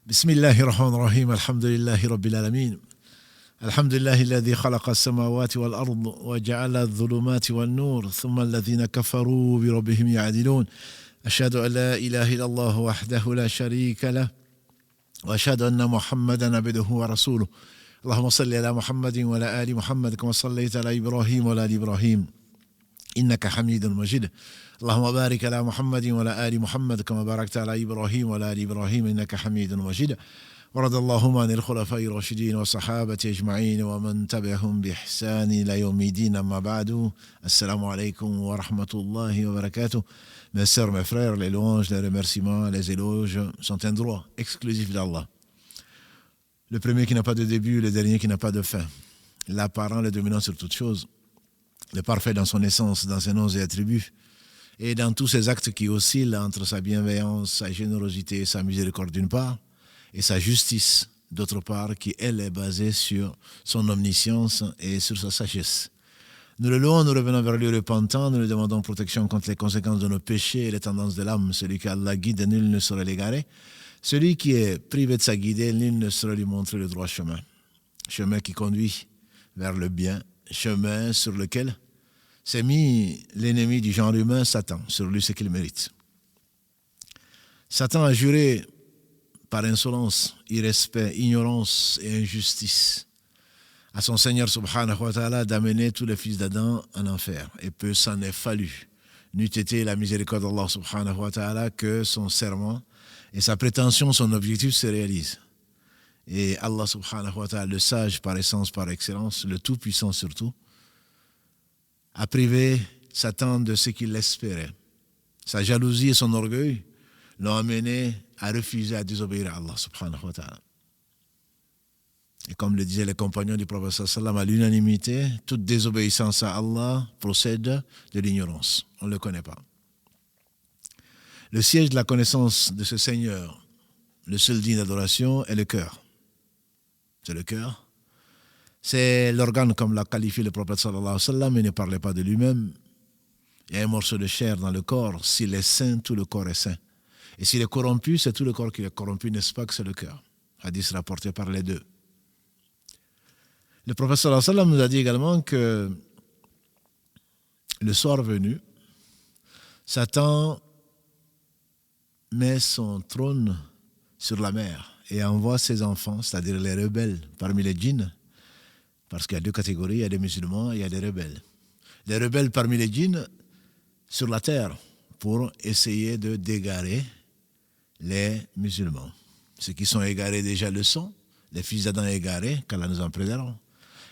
بسم الله الرحمن الرحيم الحمد لله رب العالمين الحمد لله الذي خلق السماوات والأرض وجعل الظلمات والنور ثم الذين كفروا بربهم يعدلون أشهد أن لا إله إلا الله وحده لا شريك له وأشهد أن محمدا عبده ورسوله اللهم صل على محمد وعلى آل محمد كما صليت على إبراهيم وعلى آل إبراهيم إنك حميد مجيد اللهم بارك على محمد وعلى آل محمد كما باركت على إبراهيم وعلى آل إبراهيم إنك حميد مجيد ورضي اللهم عن الخلفاء الراشدين والصحابة أجمعين ومن تبعهم بإحسان إلى يوم الدين أما بعد السلام عليكم ورحمة الله وبركاته. Mes sœurs, mes frères, les louanges, les remerciements, les éloges sont un droit exclusif d'Allah. Le premier qui n'a pas de début, le dernier qui n'a pas de fin. L'apparent, le dominant sur toute chose. Le parfait dans son essence, dans ses noms et attributs. Et dans tous ses actes qui oscillent entre sa bienveillance, sa générosité, sa miséricorde d'une part, et sa justice d'autre part, qui elle est basée sur son omniscience et sur sa sagesse. Nous le louons, nous revenons vers lui repentant, nous lui demandons protection contre les conséquences de nos péchés et les tendances de l'âme. Celui qu'Allah guide, nul ne saurait l'égarer. Celui qui est privé de sa guidée, nul ne saurait lui montrer le droit chemin. Chemin qui conduit vers le bien, chemin sur lequel s'est mis l'ennemi du genre humain, Satan, sur lui ce qu'il mérite. Satan a juré par insolence, irrespect, ignorance et injustice à son Seigneur subhanahu wa ta'ala d'amener tous les fils d'Adam en enfer. Et peu s'en est fallu. N'eût été la miséricorde d'Allah subhanahu wa ta'ala que son serment et sa prétention, son objectif se réalisent. Et Allah subhanahu wa ta'ala, le sage par essence, par excellence, le tout-puissant surtout, a privé Satan de ce qu'il espérait. Sa jalousie et son orgueil l'ont amené à refuser à désobéir à Allah subhanahu wa ta'ala. Et comme le disaient les compagnons du prophète sallallahu à l'unanimité, toute désobéissance à Allah procède de l'ignorance. On ne le connaît pas. Le siège de la connaissance de ce Seigneur, le seul digne d'adoration, est le cœur. C'est le cœur. C'est l'organe comme l'a qualifié le prophète sallallahu alayhi wa sallam, il ne parlait pas de lui-même. Il y a un morceau de chair dans le corps. S'il est sain, tout le corps est sain. Et s'il est corrompu, c'est tout le corps qui est corrompu, n'est-ce pas que c'est le cœur. Hadith rapporté par les deux. Le prophète sallallahu alayhi wa sallam nous a dit également que le soir venu, Satan met son trône sur la mer et envoie ses enfants, c'est-à-dire les rebelles parmi les djinns, parce qu'il y a deux catégories, il y a des musulmans et il y a des rebelles. Les rebelles parmi les djinns sur la terre pour essayer de d'égarer les musulmans. Ceux qui sont égarés déjà le sont, les fils d'Adam égarés, qu'Allah nous en préserve.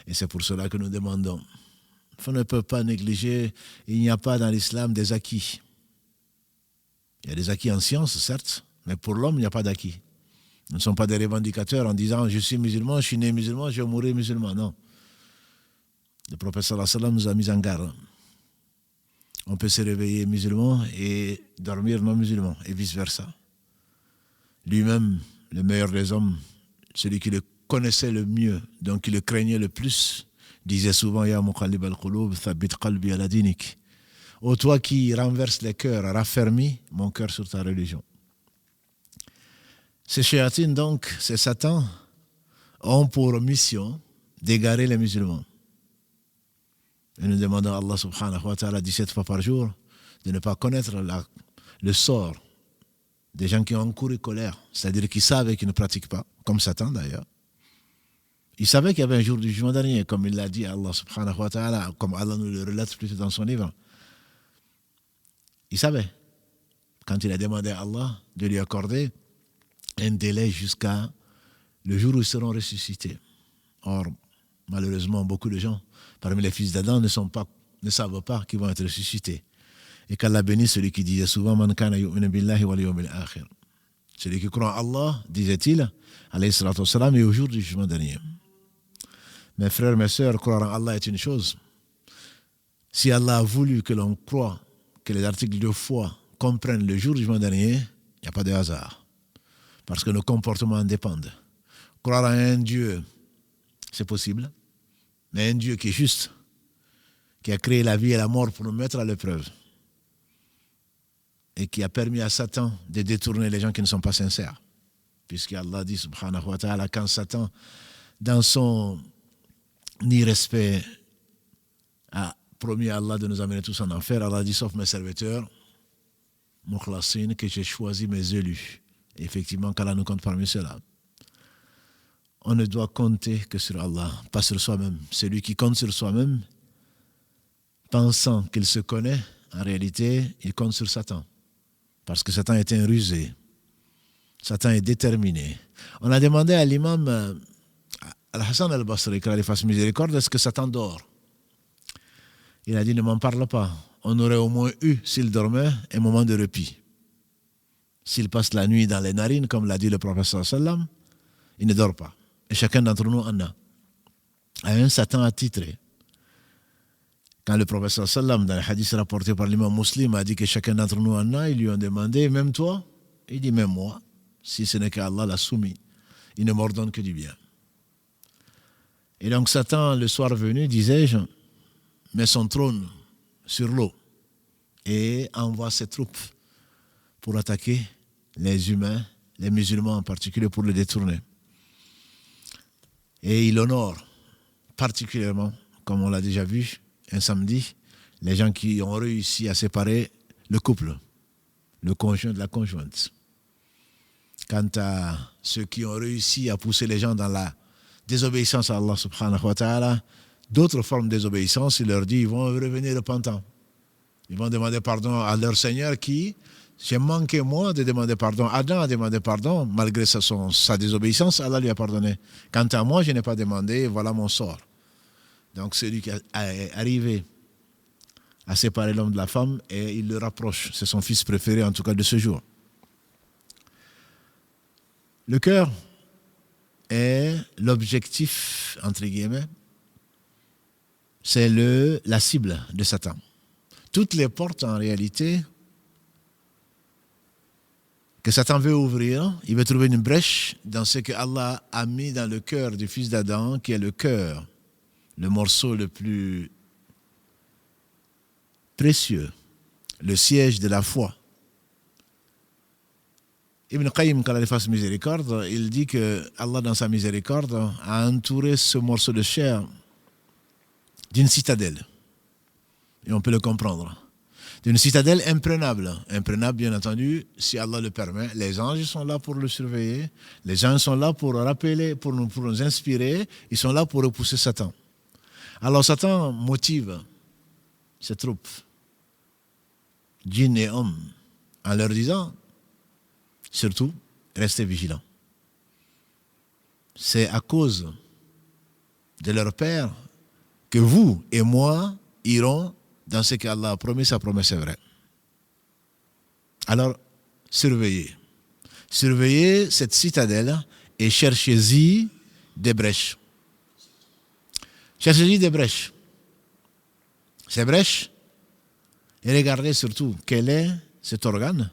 Et c'est pour cela que nous demandons. On ne peut pas négliger, il n'y a pas dans l'islam des acquis. Il y a des acquis en science, certes, mais pour l'homme, il n'y a pas d'acquis. Nous ne sommes pas des revendicateurs en disant je suis musulman, je suis né musulman, je vais mourir musulman. Non. Le prophète sallallahu alayhi wa sallam nous a mis en garde. On peut se réveiller musulman et dormir non musulman, et vice-versa. Lui-même, le meilleur des hommes, celui qui le connaissait le mieux, donc qui le craignait le plus, disait souvent Ya muqallib al-qulub, thabbit qalbi ala dinik. Ô toi qui renverse les cœurs, raffermis mon cœur sur ta religion. Ces shayatines, donc, ces satans, ont pour mission d'égarer les musulmans. Et nous demandons à Allah subhanahu wa ta'ala 17 fois par jour de ne pas connaître le sort des gens qui ont encouru colère, c'est-à-dire qui savent et qui ne pratiquent pas, comme Satan d'ailleurs. Ils savaient qu'il y avait un jour du jugement dernier, comme il l'a dit à Allah subhanahu wa ta'ala, comme Allah nous le relate plus dans son livre. Il savait, quand il a demandé à Allah de lui accorder un délai jusqu'à le jour où ils seront ressuscités. Or, malheureusement, beaucoup de gens, parmi les fils d'Adam, ne savent pas qu'ils vont être ressuscités. Et qu'Allah bénisse celui qui disait souvent Man kana yu'minu billahi wal yawmil akhir. Celui qui croit en Allah, disait-il, alayhi salatu wassalam, et au jour du jugement dernier. Mes frères, mes sœurs, croire en Allah est une chose. Si Allah a voulu que l'on croit, que les articles de foi comprennent le jour du jugement dernier, il n'y a pas de hasard. Parce que nos comportements en dépendent. Croire en un Dieu, c'est possible, mais un Dieu qui est juste, qui a créé la vie et la mort pour nous mettre à l'épreuve, et qui a permis à Satan de détourner les gens qui ne sont pas sincères. puisqu'Allah dit, subhanahu wa ta'ala, quand Satan, dans son irrespect, a promis à Allah de nous amener tous en enfer, Allah dit, sauf mes serviteurs, Mukhlasin, que j'ai choisi mes élus. Et effectivement, qu'Allah nous compte parmi ceux-là. On ne doit compter que sur Allah, pas sur soi-même. Celui qui compte sur soi-même, pensant qu'il se connaît, en réalité, il compte sur Satan. Parce que Satan est un rusé. Satan est déterminé. On a demandé à l'imam Al-Hassan al-Basri, qu'Allah lui fasse miséricorde, est-ce que Satan dort? Il a dit, ne m'en parle pas. On aurait au moins eu, s'il dormait, un moment de répit. S'il passe la nuit dans les narines, comme l'a dit le prophète sallam, il ne dort pas. Et chacun d'entre nous en a. À un Satan attitré. Quand le prophète sallam, dans le hadith rapporté par l'imam Muslim, a dit que chacun d'entre nous en a, ils lui ont demandé, même toi? Il dit, même moi, si ce n'est qu'Allah l'a soumis. Il ne m'ordonne que du bien. Et donc Satan, le soir venu, disais-je, met son trône sur l'eau et envoie ses troupes pour attaquer les humains, les musulmans en particulier, pour le détourner. Et il honore particulièrement, comme on l'a déjà vu un samedi, les gens qui ont réussi à séparer le couple, le conjoint de la conjointe. Quant à ceux qui ont réussi à pousser les gens dans la désobéissance à Allah subhanahu wa ta'ala, d'autres formes de désobéissance, il leur dit, ils vont revenir repentants. Ils vont demander pardon à leur Seigneur qui, j'ai manqué moi de demander pardon. Adam a demandé pardon, malgré sa désobéissance, Allah lui a pardonné. Quant à moi, je n'ai pas demandé, voilà mon sort. Donc celui qui est arrivé à séparer l'homme de la femme, et il le rapproche. C'est son fils préféré, en tout cas de ce jour. Le cœur est l'objectif, entre guillemets, c'est la cible de Satan. Toutes les portes, en réalité, que Satan veut ouvrir, il veut trouver une brèche dans ce que Allah a mis dans le cœur du fils d'Adam, qui est le cœur, le morceau le plus précieux, le siège de la foi. Ibn Qayyim, quand il fasse miséricorde, il dit que Allah, dans sa miséricorde, a entouré ce morceau de chair d'une citadelle. Et on peut le comprendre. D'une citadelle imprenable. Imprenable, bien entendu, si Allah le permet. Les anges sont là pour le surveiller. Les anges sont là pour rappeler, pour nous inspirer. Ils sont là pour repousser Satan. Alors Satan motive ses troupes, djinns et hommes, en leur disant, surtout, restez vigilants. C'est à cause de leur père que vous et moi irons dans ce qu'Allah a promis, sa promesse est vraie. Alors, surveillez. Surveillez cette citadelle et cherchez-y des brèches. Cherchez-y des brèches. Ces brèches, et regardez surtout quel est cet organe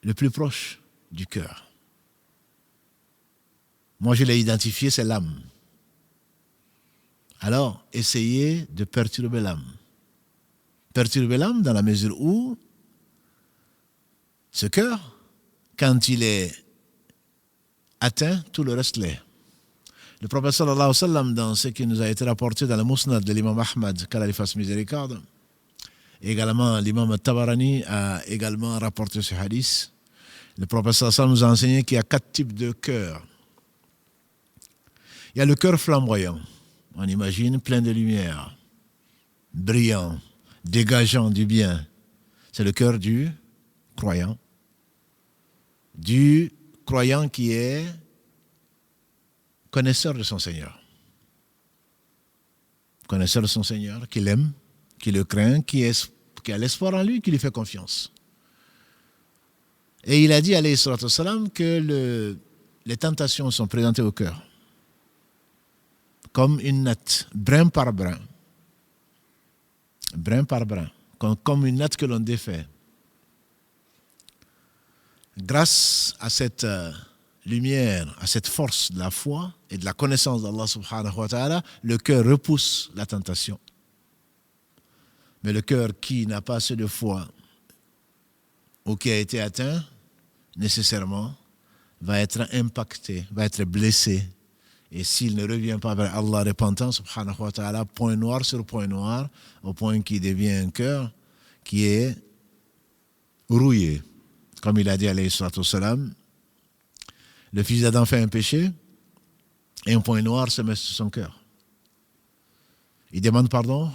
le plus proche du cœur. Moi, je l'ai identifié, c'est l'âme. Alors, essayez de perturber l'âme. Perturber l'âme dans la mesure où ce cœur, quand il est atteint, tout le reste l'est. Le prophète sallallahu alayhi wa sallam, dans ce qui nous a été rapporté dans le Musnad de l'imam Ahmad, qu'Allah lui fasse miséricorde, également l'imam Tabarani a également rapporté ce hadith. Le prophète sallallahu alayhi wa sallam nous a enseigné qu'il y a 4 types de cœurs. Il y a le cœur flamboyant. On imagine plein de lumière, brillant, dégageant du bien. C'est le cœur du croyant. Du croyant qui est connaisseur de son Seigneur. Connaisseur de son Seigneur, qui l'aime, qui le craint, qui a l'espoir en lui, qui lui fait confiance. Et il a dit, alayhi salatu wassalam, que les tentations sont présentées au cœur. Comme une natte, brin par brin. Brin par brin. Comme une natte que l'on défait. Grâce à cette lumière, à cette force de la foi et de la connaissance d'Allah subhanahu wa ta'ala, le cœur repousse la tentation. Mais le cœur qui n'a pas assez de foi ou qui a été atteint nécessairement, va être impacté, va être blessé. Et s'il ne revient pas vers Allah repentant, subhanahu wa ta'ala, point noir sur point noir, au point qu'il devient un cœur qui est rouillé. Comme il a dit, alayhi salatu wassalam, le fils d'Adam fait un péché et un point noir se met sur son cœur. Il demande pardon,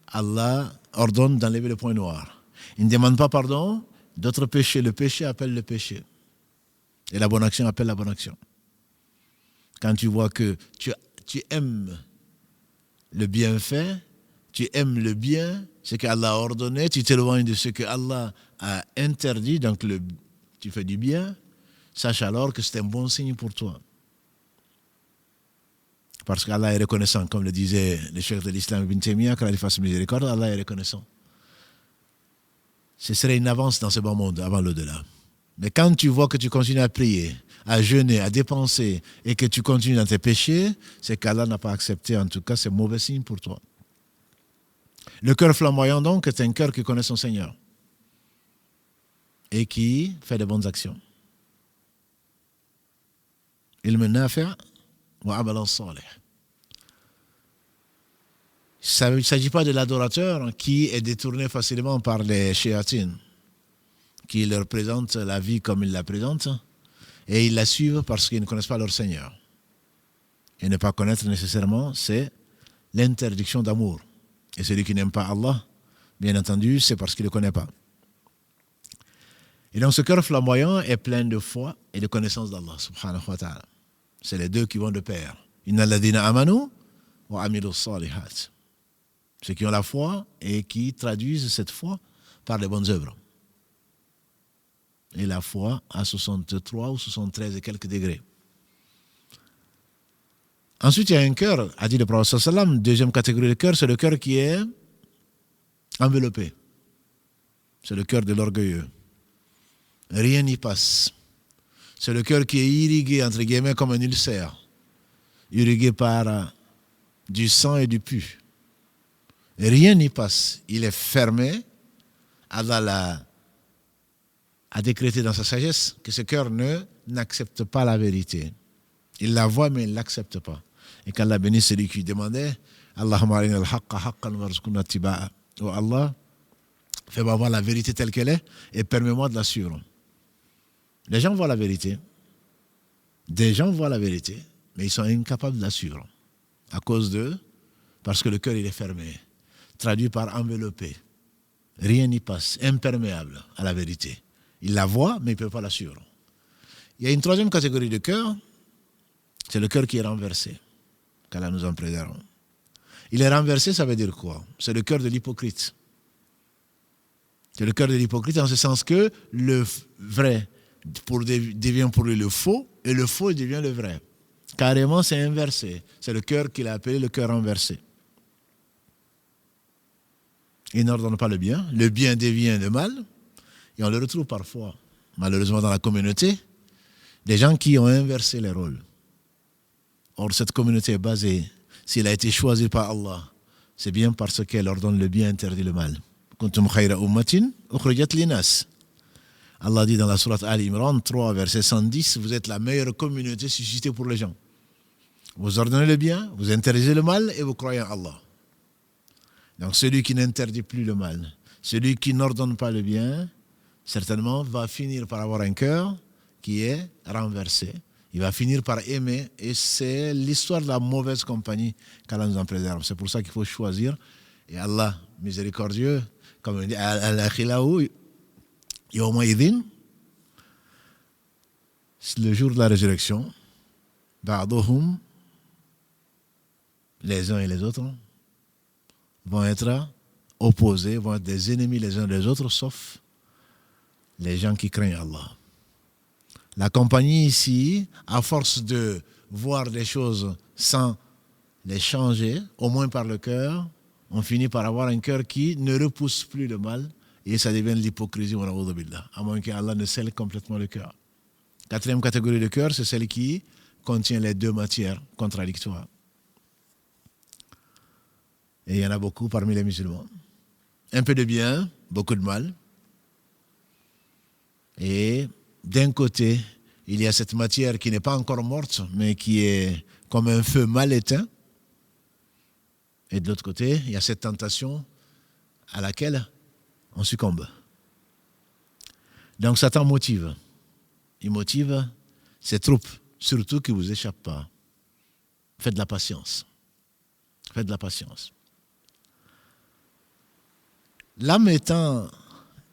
Allah ordonne d'enlever le point noir. Il ne demande pas pardon, d'autres péchés, le péché appelle le péché. Et la bonne action appelle la bonne action. Quand tu vois que tu aimes le bienfait, tu aimes le bien, ce qu'Allah a ordonné, tu t'éloignes de ce que Allah a interdit, donc tu fais du bien, sache alors que c'est un bon signe pour toi. Parce qu'Allah est reconnaissant, comme le disait le cheikh de l'islam Ibn Taymiyyah, qu'Allah lui fasse miséricorde, Allah est reconnaissant. Ce serait une avance dans ce bon monde avant l'au-delà. Mais quand tu vois que tu continues à prier, à jeûner, à dépenser et que tu continues dans tes péchés, c'est qu'Allah n'a pas accepté. En tout cas, c'est mauvais signe pour toi. Le cœur flamboyant, donc, est un cœur qui connaît son Seigneur et qui fait de bonnes actions. Il me nafi' wa amalan salih. Il ne s'agit pas de l'adorateur qui est détourné facilement par les shéatines, qui leur présentent la vie comme ils la présentent, et ils la suivent parce qu'ils ne connaissent pas leur Seigneur. Et ne pas connaître nécessairement, c'est l'interdiction d'amour. Et celui qui n'aime pas Allah, bien entendu, c'est parce qu'il ne le connaît pas. Et donc ce cœur flamboyant est plein de foi et de connaissance d'Allah, subhanahu wa ta'ala. C'est les deux qui vont de pair. Inna alladhina amanu wa amilu salihat. Ceux qui ont la foi et qui traduisent cette foi par les bonnes œuvres. Et la foi à 63 ou 73 et quelques degrés. Ensuite, il y a un cœur, a dit le prophète sallam, deuxième catégorie de cœur, c'est le cœur qui est enveloppé. C'est le cœur de l'orgueilleux. Rien n'y passe. C'est le cœur qui est irrigué, entre guillemets, comme un ulcère. Irrigué par du sang et du pus. Rien n'y passe. Il est fermé. Allah a décrété dans sa sagesse que ce cœur n'accepte pas la vérité. Il la voit, mais il ne l'accepte pas. Et qu'Allah bénisse celui qui demandait Allahumma arina al-haqqa haqqan warzuqna ittiba'a. Oh Allah, fais-moi voir la vérité telle qu'elle est et permets-moi de la suivre. Les gens voient la vérité. Des gens voient la vérité, mais ils sont incapables de la suivre. À cause parce que le cœur il est fermé. Traduit par enveloppé. Rien n'y passe, imperméable à la vérité. Il la voit, mais il ne peut pas la suivre. Il y a une troisième catégorie de cœur, c'est le cœur qui est renversé. Qu'Allah nous en préserve. Il est renversé, ça veut dire quoi? C'est le cœur de l'hypocrite. C'est le cœur de l'hypocrite en ce sens que le vrai devient pour lui le faux et le faux devient le vrai. Carrément, c'est inversé. C'est le cœur qu'il a appelé le cœur renversé. Il n'ordonne pas le bien devient le mal, et on le retrouve parfois, malheureusement dans la communauté, des gens qui ont inversé les rôles. Or, cette communauté est basée, s'il a été choisi par Allah, c'est bien parce qu'elle ordonne le bien, interdit le mal. Kuntum khayra ummatin ukhrijat linas. Allah dit dans la sourate Al-Imran 3, verset 110, vous êtes la meilleure communauté suscitée pour les gens. Vous ordonnez le bien, vous interdisez le mal et vous croyez en Allah. Donc celui qui n'interdit plus le mal, celui qui n'ordonne pas le bien, certainement va finir par avoir un cœur qui est renversé. Il va finir par aimer et c'est l'histoire de la mauvaise compagnie qu'Allah nous en préserve. C'est pour ça qu'il faut choisir. Et Allah, miséricordieux, comme il dit, Al-Akhilaou, Yawmaïdin, le jour de la résurrection, Ba'dohum, les uns et les autres, vont être opposés, vont être des ennemis les uns des autres, sauf les gens qui craignent Allah. La compagnie ici, à force de voir les choses sans les changer, au moins par le cœur, on finit par avoir un cœur qui ne repousse plus le mal et ça devient l'hypocrisie, à moins qu'Allah ne scelle complètement le cœur. Quatrième catégorie de cœur, c'est celle qui contient les deux matières contradictoires. Et il y en a beaucoup parmi les musulmans. Un peu de bien, beaucoup de mal. Et d'un côté, il y a cette matière qui n'est pas encore morte, mais qui est comme un feu mal éteint. Et de l'autre côté, il y a cette tentation à laquelle on succombe. Donc Satan motive. Il motive ses troupes, surtout qui ne vous échappent pas. Faites de la patience. Faites de la patience. L'âme étant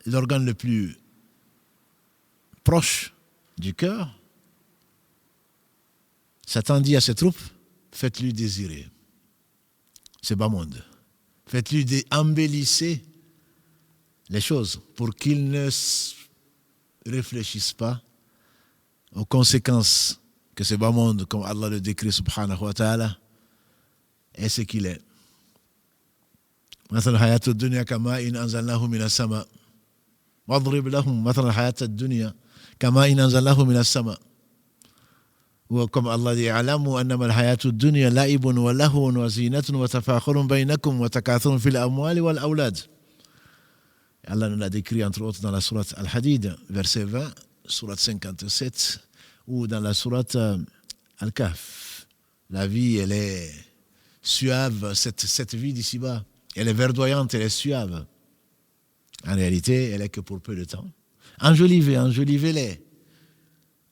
l'organe le plus proche du cœur, Satan dit à ses troupes, faites-lui désirer. C'est bas monde. Faites-lui embellissez les choses pour qu'il ne réfléchisse pas aux conséquences que ce bas monde, comme Allah le décrit subhanahu wa ta'ala, est ce qu'il est. مثل الحياة الدنيا كماء أنزلناه من السماء واضرب لهم مثل الحياة الدنيا كماء أنزلناه من السماء وكم الله يعلم أنما الحياة الدنيا لعب ولهو وزينة وتفاخر بينكم وتكاثر في الأموال والأولاد. Allah nous l'a décrit entre autres dans la sourate Al-Hadid, verset 20, sourate 57, ou dans la sourate Al-Kahf. La vie, elle est suave, cette vie d'ici-bas. Elle est verdoyante, elle est suave. En réalité, elle est que pour peu de temps. Enjolivez-les.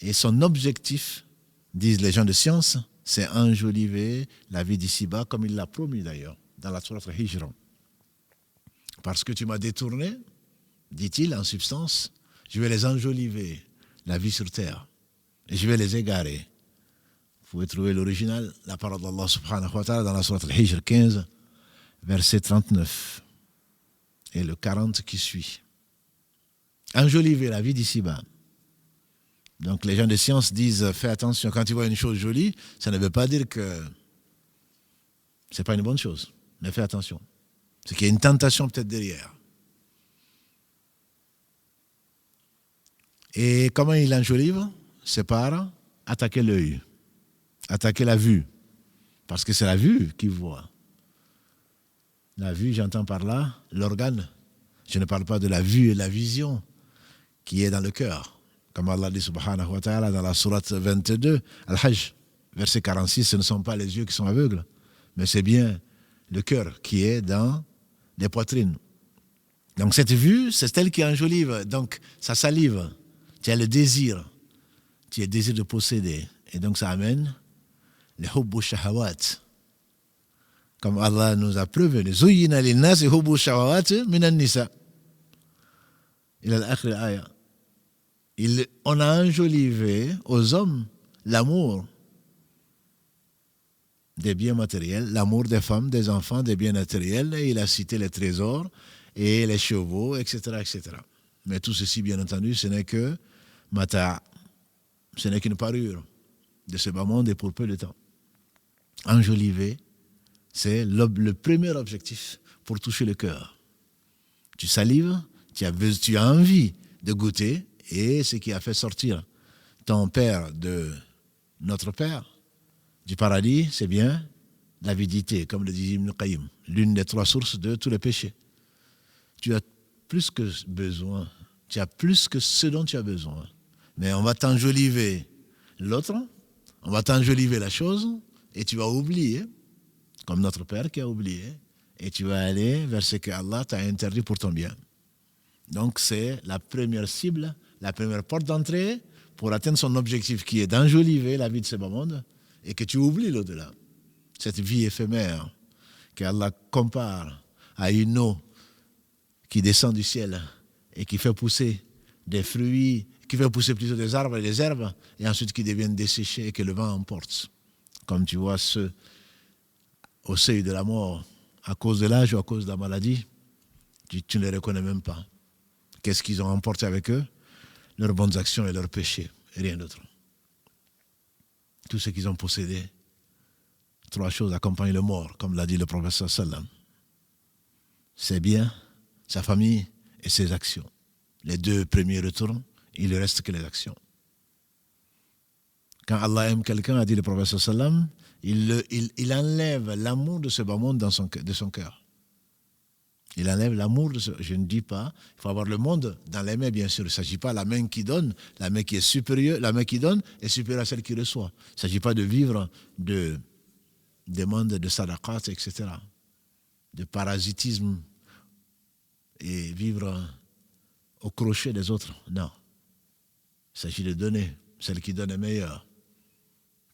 Et son objectif, disent les gens de science, c'est enjoliver la vie d'ici-bas, comme il l'a promis d'ailleurs, dans la sourate Al-Hijr. Parce que tu m'as détourné, dit-il en substance, je vais les enjoliver, la vie sur terre, et je vais les égarer. Vous pouvez trouver l'original, la parole d'Allah subhanahu wa ta'ala dans la sourate Al-Hijr 15, verset 39 et le 40 qui suit. Enjoliver la vie d'ici-bas. Donc les gens de science disent, fais attention, quand tu vois une chose jolie, ça ne veut pas dire que c'est pas une bonne chose, mais fais attention. C'est qu'il y a une tentation peut-être derrière. Et comment il enjolive? C'est par attaquer l'œil, attaquer la vue, parce que c'est la vue qui voit. La vue, j'entends par là l'organe. Je ne parle pas de la vue et la vision qui est dans le cœur. Comme Allah dit subhanahu wa ta'ala dans la sourate 22, Al-Hajj, verset 46, ce ne sont pas les yeux qui sont aveugles, mais c'est bien le cœur qui est dans les poitrines. Donc cette vue, c'est elle qui enjolive. Donc ça salive. Tu as le désir. Tu as le désir de posséder. Et donc ça amène les hubbu shahawat. Comme Allah nous a prévenu. Zuyyina lin-nasi hubbu shahawat minan nisa. Il a l'akhir aya. On a enjolivé aux hommes l'amour des biens matériels, l'amour des femmes, des enfants, des biens matériels, et il a cité les trésors et les chevaux, etc., etc. Mais tout ceci, bien entendu, ce n'est que mata', ce n'est qu'une parure de ce bas monde et pour peu de temps. Enjoliver, c'est le premier objectif pour toucher le cœur. Tu salives, tu as envie de goûter, et ce qui a fait sortir ton père de notre père du paradis, c'est bien l'avidité, comme le dit Ibn Qayyim, l'une des 3 sources de tous les péchés. Tu as plus que besoin, tu as plus que ce dont tu as besoin. Mais on va t'enjoliver l'autre, on va t'enjoliver la chose, et tu vas oublier, comme notre père qui a oublié, et tu vas aller vers ce que Allah t'a interdit pour ton bien. Donc c'est la première cible, la première porte d'entrée pour atteindre son objectif qui est d'enjoliver la vie de ce bas monde et que tu oublies l'au-delà. Cette vie éphémère qu'Allah compare à une eau qui descend du ciel et qui fait pousser des fruits, qui fait pousser plutôt des arbres et des herbes et ensuite qui deviennent desséchés et que le vent emporte. Comme tu vois ceux au seuil de la mort à cause de l'âge ou à cause de la maladie, tu ne les reconnais même pas. Qu'est-ce qu'ils ont emporté avec eux? Leurs bonnes actions et leurs péchés, et rien d'autre. Tout ce qu'ils ont possédé, 3 choses accompagnent le mort, comme l'a dit le prophète sallam. Ses biens, sa famille et ses actions. Les 2 premiers retournent, il ne reste que les actions. Quand Allah aime quelqu'un, a dit le prophète sallam, il enlève l'amour de ce bas monde de son cœur. Il enlève l'amour. Je ne dis pas, il faut avoir le monde dans les mains, bien sûr. Il ne s'agit pas de la main qui donne, la main qui est supérieure, la main qui donne est supérieure à celle qui reçoit. Il ne s'agit pas de vivre de demandes de sadaqat, etc. De parasitisme et vivre au crochet des autres. Non. Il s'agit de donner. Celle qui donne est meilleure.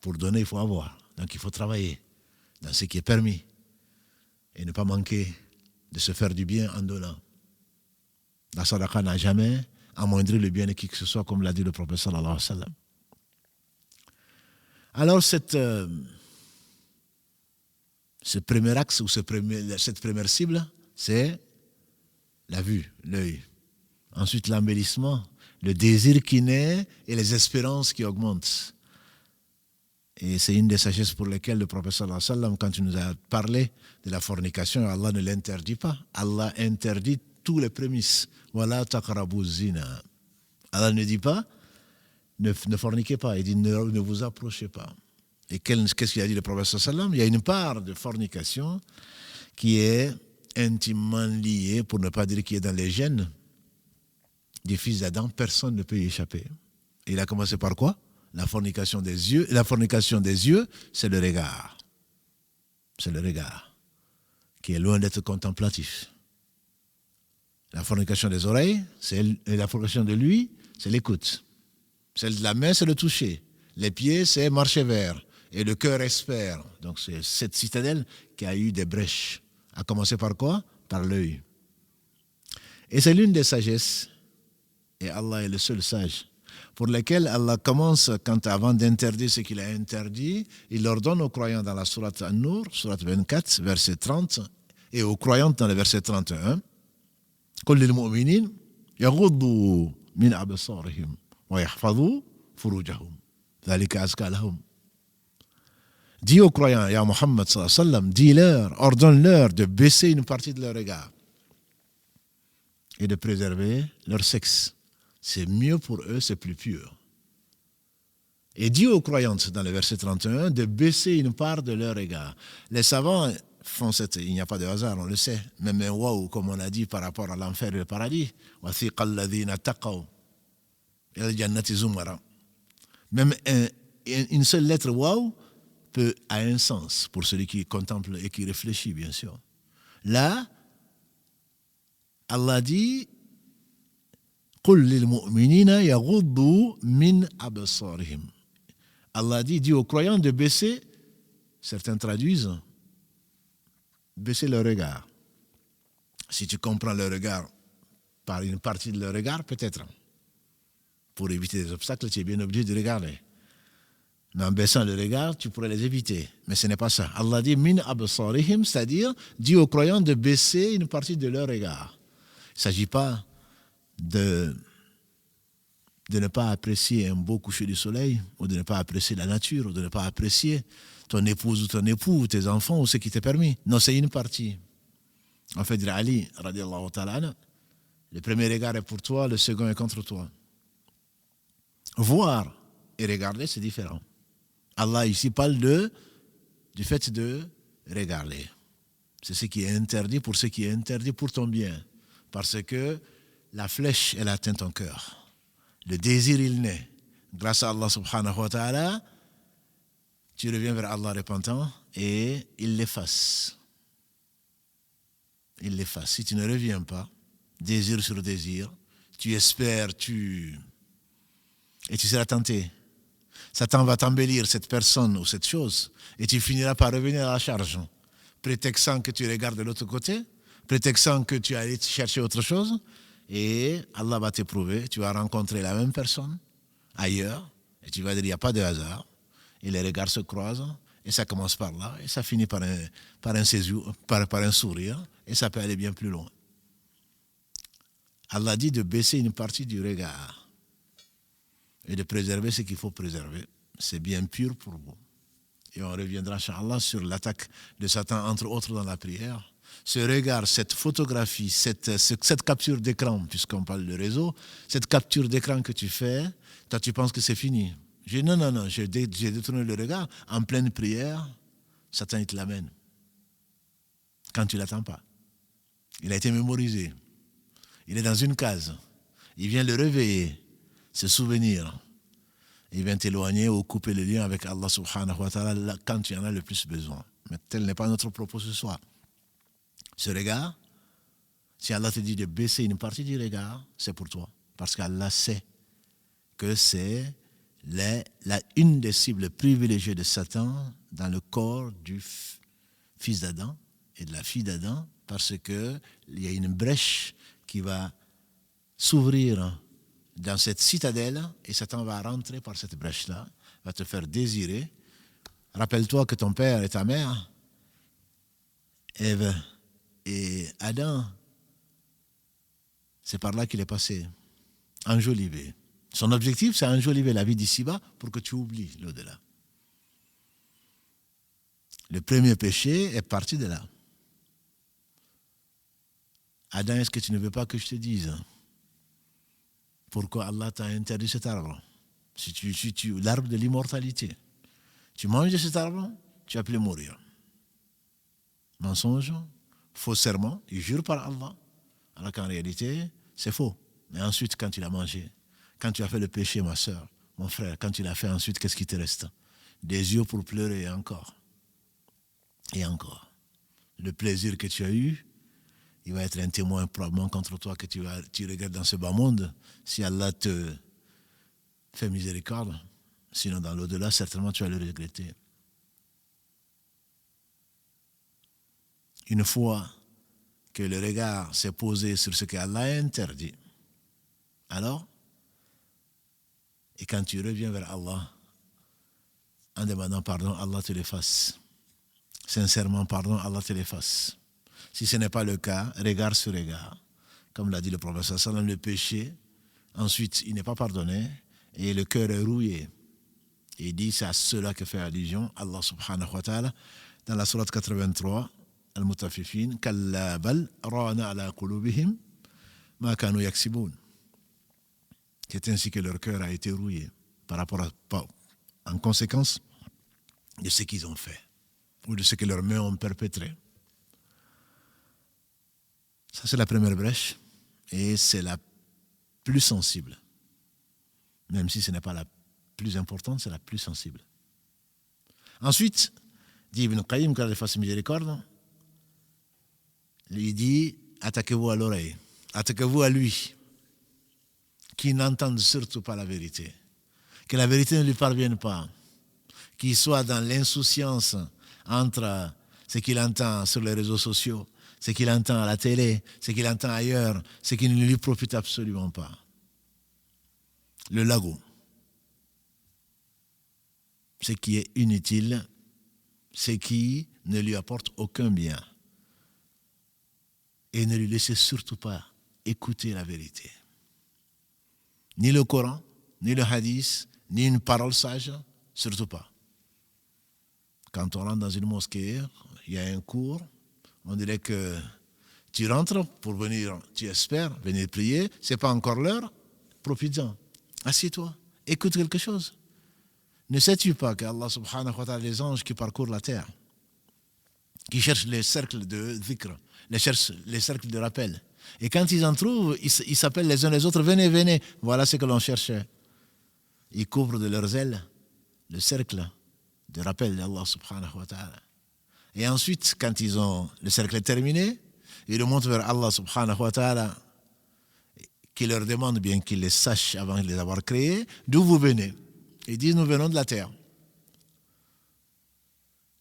Pour donner, il faut avoir. Donc il faut travailler dans ce qui est permis et ne pas manquer de se faire du bien en donnant. La sadaqa n'a jamais amoindri le bien de qui que ce soit, comme l'a dit le prophète sallallahu alayhi wa sallam. Alors ce premier axe ou cette première cible, c'est la vue, l'œil. Ensuite l'embellissement, le désir qui naît et les espérances qui augmentent. Et c'est une des sagesses pour lesquelles le prophète sallallahu alayhi wa sallam, quand il nous a parlé de la fornication, Allah ne l'interdit pas. Allah interdit tous les prémices. Wala taqrabu zina. Allah ne dit pas, ne forniquez pas. Il dit, ne vous approchez pas. Et qu'est-ce qu'il a dit le prophète sallallahu alayhi wa sallam? Il y a une part de fornication qui est intimement liée, pour ne pas dire qui est dans les gènes du fils d'Adam. Personne ne peut y échapper. Et il a commencé par quoi? La fornication des yeux. Et la fornication des yeux, c'est le regard. C'est le regard qui est loin d'être contemplatif. La fornication des oreilles, et la fornication de l'ouïe, c'est l'écoute. Celle de la main, c'est le toucher. Les pieds, c'est marcher vers. Et le cœur espère. Donc c'est cette citadelle qui a eu des brèches. A commencé par quoi? Par l'œil. Et c'est l'une des sagesses, et Allah est le seul sage, pour lesquels Allah commence, avant d'interdire ce qu'il a interdit, il ordonne aux croyants dans la sourate An-Nur, sourate 24, verset 30, et aux croyants dans le verset 31, قل للمؤمنين يغضوا من أبصارهم ويحفظوا فروجهم ذلك أزكى لهم. Dis aux croyants, ya Muhammad sallallahu alayhi wa sallam, dis-leur, ordonne-leur de baisser une partie de leur regard et de préserver leur sexe. C'est mieux pour eux, c'est plus pur. Et dit aux croyantes dans le verset 31 de baisser une part de leur regard. Les savants font il n'y a pas de hasard, on le sait. Même un waouh, comme on a dit par rapport à l'enfer et le paradis. Même une seule lettre waouh a un sens pour celui qui contemple et qui réfléchit, bien sûr. Là, Allah dit Allah dit aux croyants de baisser, certains traduisent, baisser leur regard. Si tu comprends le regard par une partie de leur regard, peut-être, pour éviter des obstacles, tu es bien obligé de regarder. Mais en baissant le regard, tu pourrais les éviter. Mais ce n'est pas ça. Allah dit min absarihim, c'est-à-dire, dit aux croyants de baisser une partie de leur regard. Il ne s'agit pas de ne pas apprécier un beau coucher du soleil, ou de ne pas apprécier la nature, ou de ne pas apprécier ton épouse ou ton époux, ou tes enfants, ou ce qui t'est permis. Non, c'est une partie. En fait, dit Ali, radiallahu ta'ala, le premier regard est pour toi, le second est contre toi. Voir et regarder, c'est différent. Allah ici parle du fait de regarder. C'est ce qui est interdit pour ce qui est interdit pour ton bien. Parce que la flèche, elle atteint ton cœur. Le désir, il naît. Grâce à Allah subhanahu wa ta'ala, tu reviens vers Allah repentant et il l'efface. Il l'efface. Si tu ne reviens pas, désir sur désir, tu espères, et tu seras tenté. Satan va t'embellir cette personne ou cette chose et tu finiras par revenir à la charge. Prétextant que tu regardes de l'autre côté, prétextant que tu allais chercher autre chose, et Allah va t'éprouver, tu vas rencontrer la même personne ailleurs, et tu vas dire, il n'y a pas de hasard, et les regards se croisent, et ça commence par là, et ça finit par un sourire, et ça peut aller bien plus loin. Allah dit de baisser une partie du regard, et de préserver ce qu'il faut préserver. C'est bien pur pour vous. Et on reviendra, Inch'Allah, sur l'attaque de Satan, entre autres dans la prière. Ce regard, cette photographie, cette capture d'écran, puisqu'on parle de réseau, cette capture d'écran que tu fais, toi tu penses que c'est fini. Je dis non, j'ai détourné le regard. En pleine prière, Satan il te l'amène. Quand tu ne l'attends pas. Il a été mémorisé. Il est dans une case. Il vient le réveiller, se souvenir. Il vient t'éloigner ou couper le lien avec Allah subhanahu wa ta'ala quand tu en as le plus besoin. Mais tel n'est pas notre propos ce soir. Ce regard, si Allah te dit de baisser une partie du regard, c'est pour toi. Parce qu'Allah sait que c'est une des cibles privilégiées de Satan dans le corps du fils d'Adam et de la fille d'Adam, parce qu'il y a une brèche qui va s'ouvrir dans cette citadelle et Satan va rentrer par cette brèche-là, va te faire désirer. Rappelle-toi que ton père et ta mère, Ève et Adam, c'est par là qu'il est passé, enjolivé. Son objectif, c'est enjoliver la vie d'ici-bas pour que tu oublies l'au-delà. Le premier péché est parti de là. Adam, est-ce que tu ne veux pas que je te dise pourquoi Allah t'a interdit cet arbre? Si l'arbre de l'immortalité. Tu manges de cet arbre, tu vas plus mourir. Mensonge, faux serment, il jure par Allah. Alors qu'en réalité, c'est faux. Mais ensuite, quand tu l'as mangé, quand tu as fait le péché, ma soeur, mon frère, quand tu l'as fait ensuite, qu'est-ce qui te reste? Des yeux pour pleurer et encore. Et encore. Le plaisir que tu as eu, il va être un témoin probablement contre toi que tu regardes dans ce bas monde. Si Allah te fait miséricorde, sinon dans l'au-delà, certainement tu vas le regretter. Une fois que le regard s'est posé sur ce qu'Allah a interdit, alors, et quand tu reviens vers Allah, en demandant pardon, Allah te l'efface. Sincèrement, pardon, Allah te l'efface. Si ce n'est pas le cas, regard sur regard. Comme l'a dit le prophète sallallahu alayhi wa sallam, le péché, ensuite, il n'est pas pardonné et le cœur est rouillé. Et il dit, c'est à cela que fait allusion Allah subhanahu wa ta'ala dans la sourate 83, Al-Mutaffifin, Kalla bal rana ala qulubihim ma kanu yaksiboun. C'est ainsi que leur cœur a été rouillé en conséquence de ce qu'ils ont fait ou de ce que leurs mains ont perpétré. Ça, c'est la première brèche et c'est la plus sensible. Même si ce n'est pas la plus importante, c'est la plus sensible. Ensuite, dit Ibn Qayyim, quand il fasse miséricorde, il dit, attaquez-vous à l'oreille, attaquez-vous à lui, qui n'entende surtout pas la vérité, que la vérité ne lui parvienne pas, qu'il soit dans l'insouciance entre ce qu'il entend sur les réseaux sociaux, ce qu'il entend à la télé, ce qu'il entend ailleurs, ce qui ne lui profite absolument pas. Le lago. Ce qui est inutile, ce qui ne lui apporte aucun bien. Et ne lui laissez surtout pas écouter la vérité. Ni le Coran, ni le hadith, ni une parole sage, surtout pas. Quand on rentre dans une mosquée, il y a un cours, on dirait que tu rentres pour venir, tu espères venir prier, c'est pas encore l'heure, profites-en. Assieds-toi, écoute quelque chose. Ne sais-tu pas qu'Allah subhanahu wa ta'ala, les anges qui parcourent la terre, qui cherchent les cercles de dhikr, les cercles de rappel, et quand ils en trouvent, ils s'appellent les uns les autres, venez, venez, voilà ce que l'on cherchait. Ils couvrent de leurs ailes le cercle de rappel d'Allah subhanahu wa ta'ala. Et ensuite, quand ils ont le cercle est terminé, ils remontent vers Allah subhanahu wa ta'ala, qui leur demande bien qu'ils les sachent avant de les avoir créés, d'où vous venez. Ils disent, nous venons de la terre.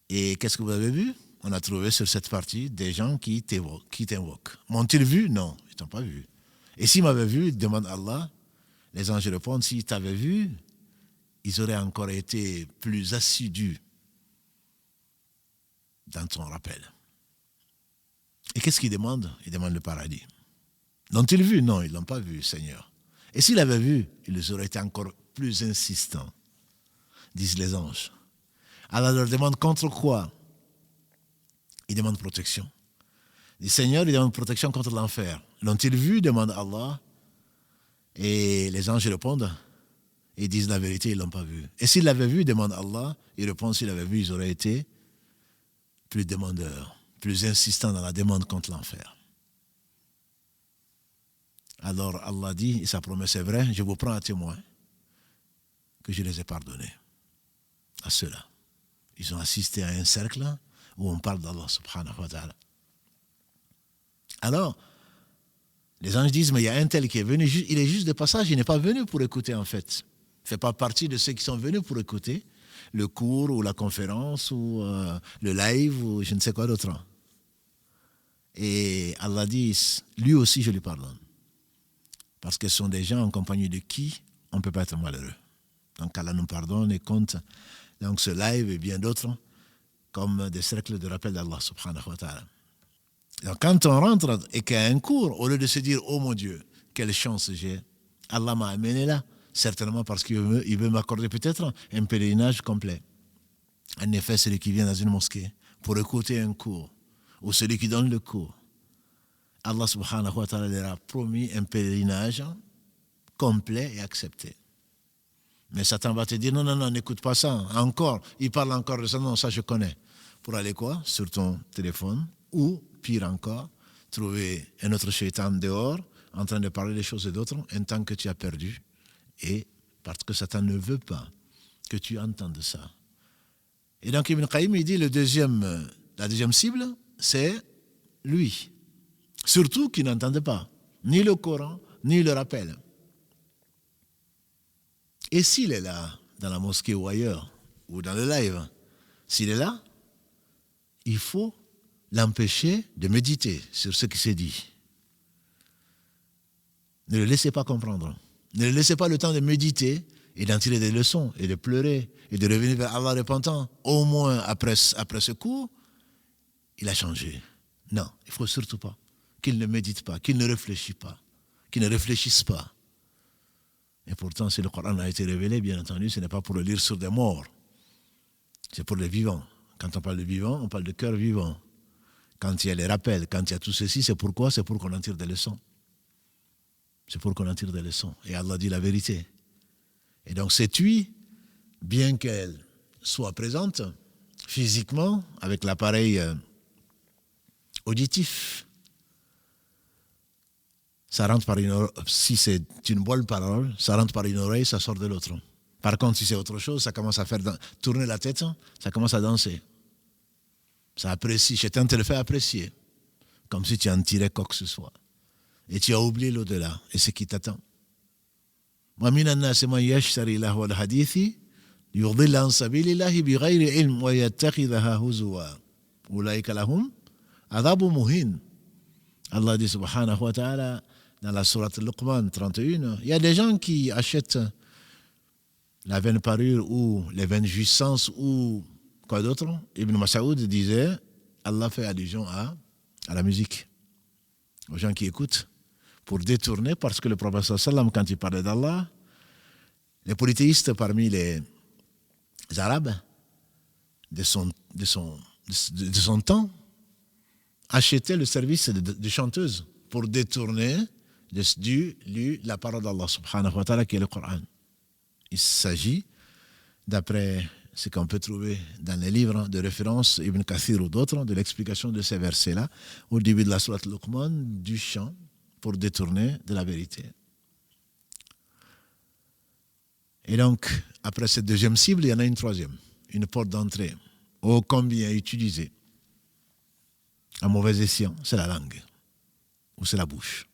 Et qu'est-ce que vous avez vu? On a trouvé sur cette partie des gens qui t'invoquent. M'ont-ils vu? Non, ils ne t'ont pas vu. Et s'ils m'avaient vu, demande Allah, les anges répondent, s'ils t'avaient vu, ils auraient encore été plus assidus dans ton rappel. Et qu'est-ce qu'ils demandent? Ils demandent le paradis. L'ont-ils vu? Non, ils ne l'ont pas vu, Seigneur. Et s'ils l'avaient vu, ils auraient été encore plus insistants, disent les anges. Allah leur demande contre quoi? Ils demandent protection. Les Seigneur, ils demandent protection contre l'enfer. L'ont-ils vu? Demande Allah. Et les anges répondent. Ils disent la vérité, ils ne l'ont pas vu. Et s'ils l'avaient vu, demande Allah. Ils répondent, s'ils l'avaient vu, ils auraient été plus demandeurs, plus insistants dans la demande contre l'enfer. Alors Allah dit, et sa promesse est vraie, je vous prends à témoin que je les ai pardonnés à ceux-là. Ils ont assisté à un cercle où on parle d'Allah subhanahu wa ta'ala. Alors, les anges disent, mais il y a un tel qui est venu, il est juste de passage, il n'est pas venu pour écouter en fait. Il ne fait pas partie de ceux qui sont venus pour écouter le cours ou la conférence ou le live ou je ne sais quoi d'autre. Et Allah dit, lui aussi je lui pardonne. Parce que ce sont des gens en compagnie de qui on ne peut pas être malheureux. Donc Allah nous pardonne et compte donc ce live et bien d'autres comme des cercles de rappel d'Allah subhanahu wa ta'ala. Donc quand on rentre et qu'il y a un cours, au lieu de se dire « Oh mon Dieu, quelle chance j'ai, Allah m'a amené là », certainement parce qu'il veut m'accorder peut-être un pèlerinage complet. En effet, celui qui vient dans une mosquée pour écouter un cours, ou celui qui donne le cours, Allah subhanahu wa ta'ala leur a promis un pèlerinage complet et accepté. Mais Satan va te dire, non, n'écoute pas ça, encore, il parle encore de ça, non, ça je connais. Pour aller quoi? Sur ton téléphone, ou, pire encore, trouver un autre shaitan dehors, en train de parler des choses d'autres, un temps que tu as perdu, et parce que Satan ne veut pas que tu entendes ça. Et donc Ibn Qayyim, il dit, la deuxième cible, c'est lui. Surtout qu'il n'entendait pas ni le Coran, ni le rappel. Et s'il est là, dans la mosquée ou ailleurs, ou dans le live, s'il est là, il faut l'empêcher de méditer sur ce qui s'est dit. Ne le laissez pas comprendre. Ne le laissez pas le temps de méditer et d'en tirer des leçons et de pleurer et de revenir vers Allah repentant. Au moins, après ce cours, il a changé. Non, il ne faut surtout pas qu'il ne médite pas, qu'il ne réfléchisse pas, qu'il ne réfléchisse pas. Et pourtant, si le Coran a été révélé, bien entendu, ce n'est pas pour le lire sur des morts. C'est pour les vivants. Quand on parle de vivants, on parle de cœur vivant. Quand il y a les rappels, quand il y a tout ceci, c'est pourquoi? C'est pour qu'on en tire des leçons. C'est pour qu'on en tire des leçons. Et Allah dit la vérité. Et donc cette nuit, bien qu'elle soit présente physiquement, avec l'appareil auditif, ça rentre par une oreille. Si c'est une bonne parole, ça rentre par une oreille, ça sort de l'autre. Par contre, si c'est autre chose, ça commence à faire tourner la tête, ça commence à danser. Ça apprécie, Shaitan te le fait apprécier, comme si tu en tirais quoi que ce soit. Et tu as oublié l'au-delà, et ce qui t'attend. وَمِنَ النَّاسِ مَنْ يَشْتَرِي لَهْوَ الْحَدِيثِ لِيُضِلَّ عَنْ سَبِيلِ اللَّهِ بِغَيْرِ عِلْمٍ وَيَتَّخِذَهَا هُزُوًا أُولَئِكَ لَهُمْ عَذَابٌ مُهِينٌ. Allah dit subhanahu wa ta'ala dans la sourate Luqman 31, il y a des gens qui achètent la vaine parure ou les vaines jouissances ou quoi d'autre. Ibn Mas'ud disait, Allah fait allusion à la musique, aux gens qui écoutent, pour détourner, parce que le prophète sallam, quand il parlait d'Allah, les polythéistes parmi les Arabes de son temps achetaient le service de chanteuses pour détourner la parole d'Allah subhanahu wa ta'ala qui est le Coran. Il s'agit, d'après ce qu'on peut trouver dans les livres de référence, Ibn Kathir ou d'autres, de l'explication de ces versets-là, au début de la sourate Luqman, du chant pour détourner de la vérité. Et donc, après cette deuxième cible, il y en a une troisième, une porte d'entrée, ô combien utilisée, à mauvais escient, c'est la langue, ou c'est la bouche.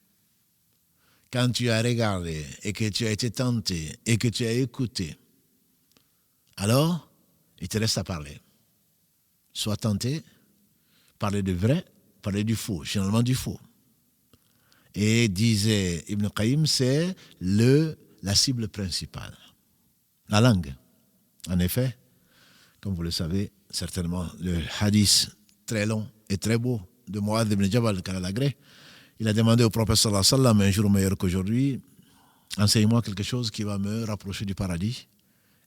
Quand tu as regardé et que tu as été tenté et que tu as écouté, alors, il te reste à parler. Sois tenté, parler du vrai, parler du faux, généralement du faux. Et disait Ibn Qayyim, c'est la cible principale. La langue. En effet, comme vous le savez, certainement, le hadith très long et très beau de Mu'adh ibn Jabal al-Kalagré, il a demandé au prophète sallallahu alayhi wa sallam, un jour meilleur qu'aujourd'hui, enseigne-moi quelque chose qui va me rapprocher du paradis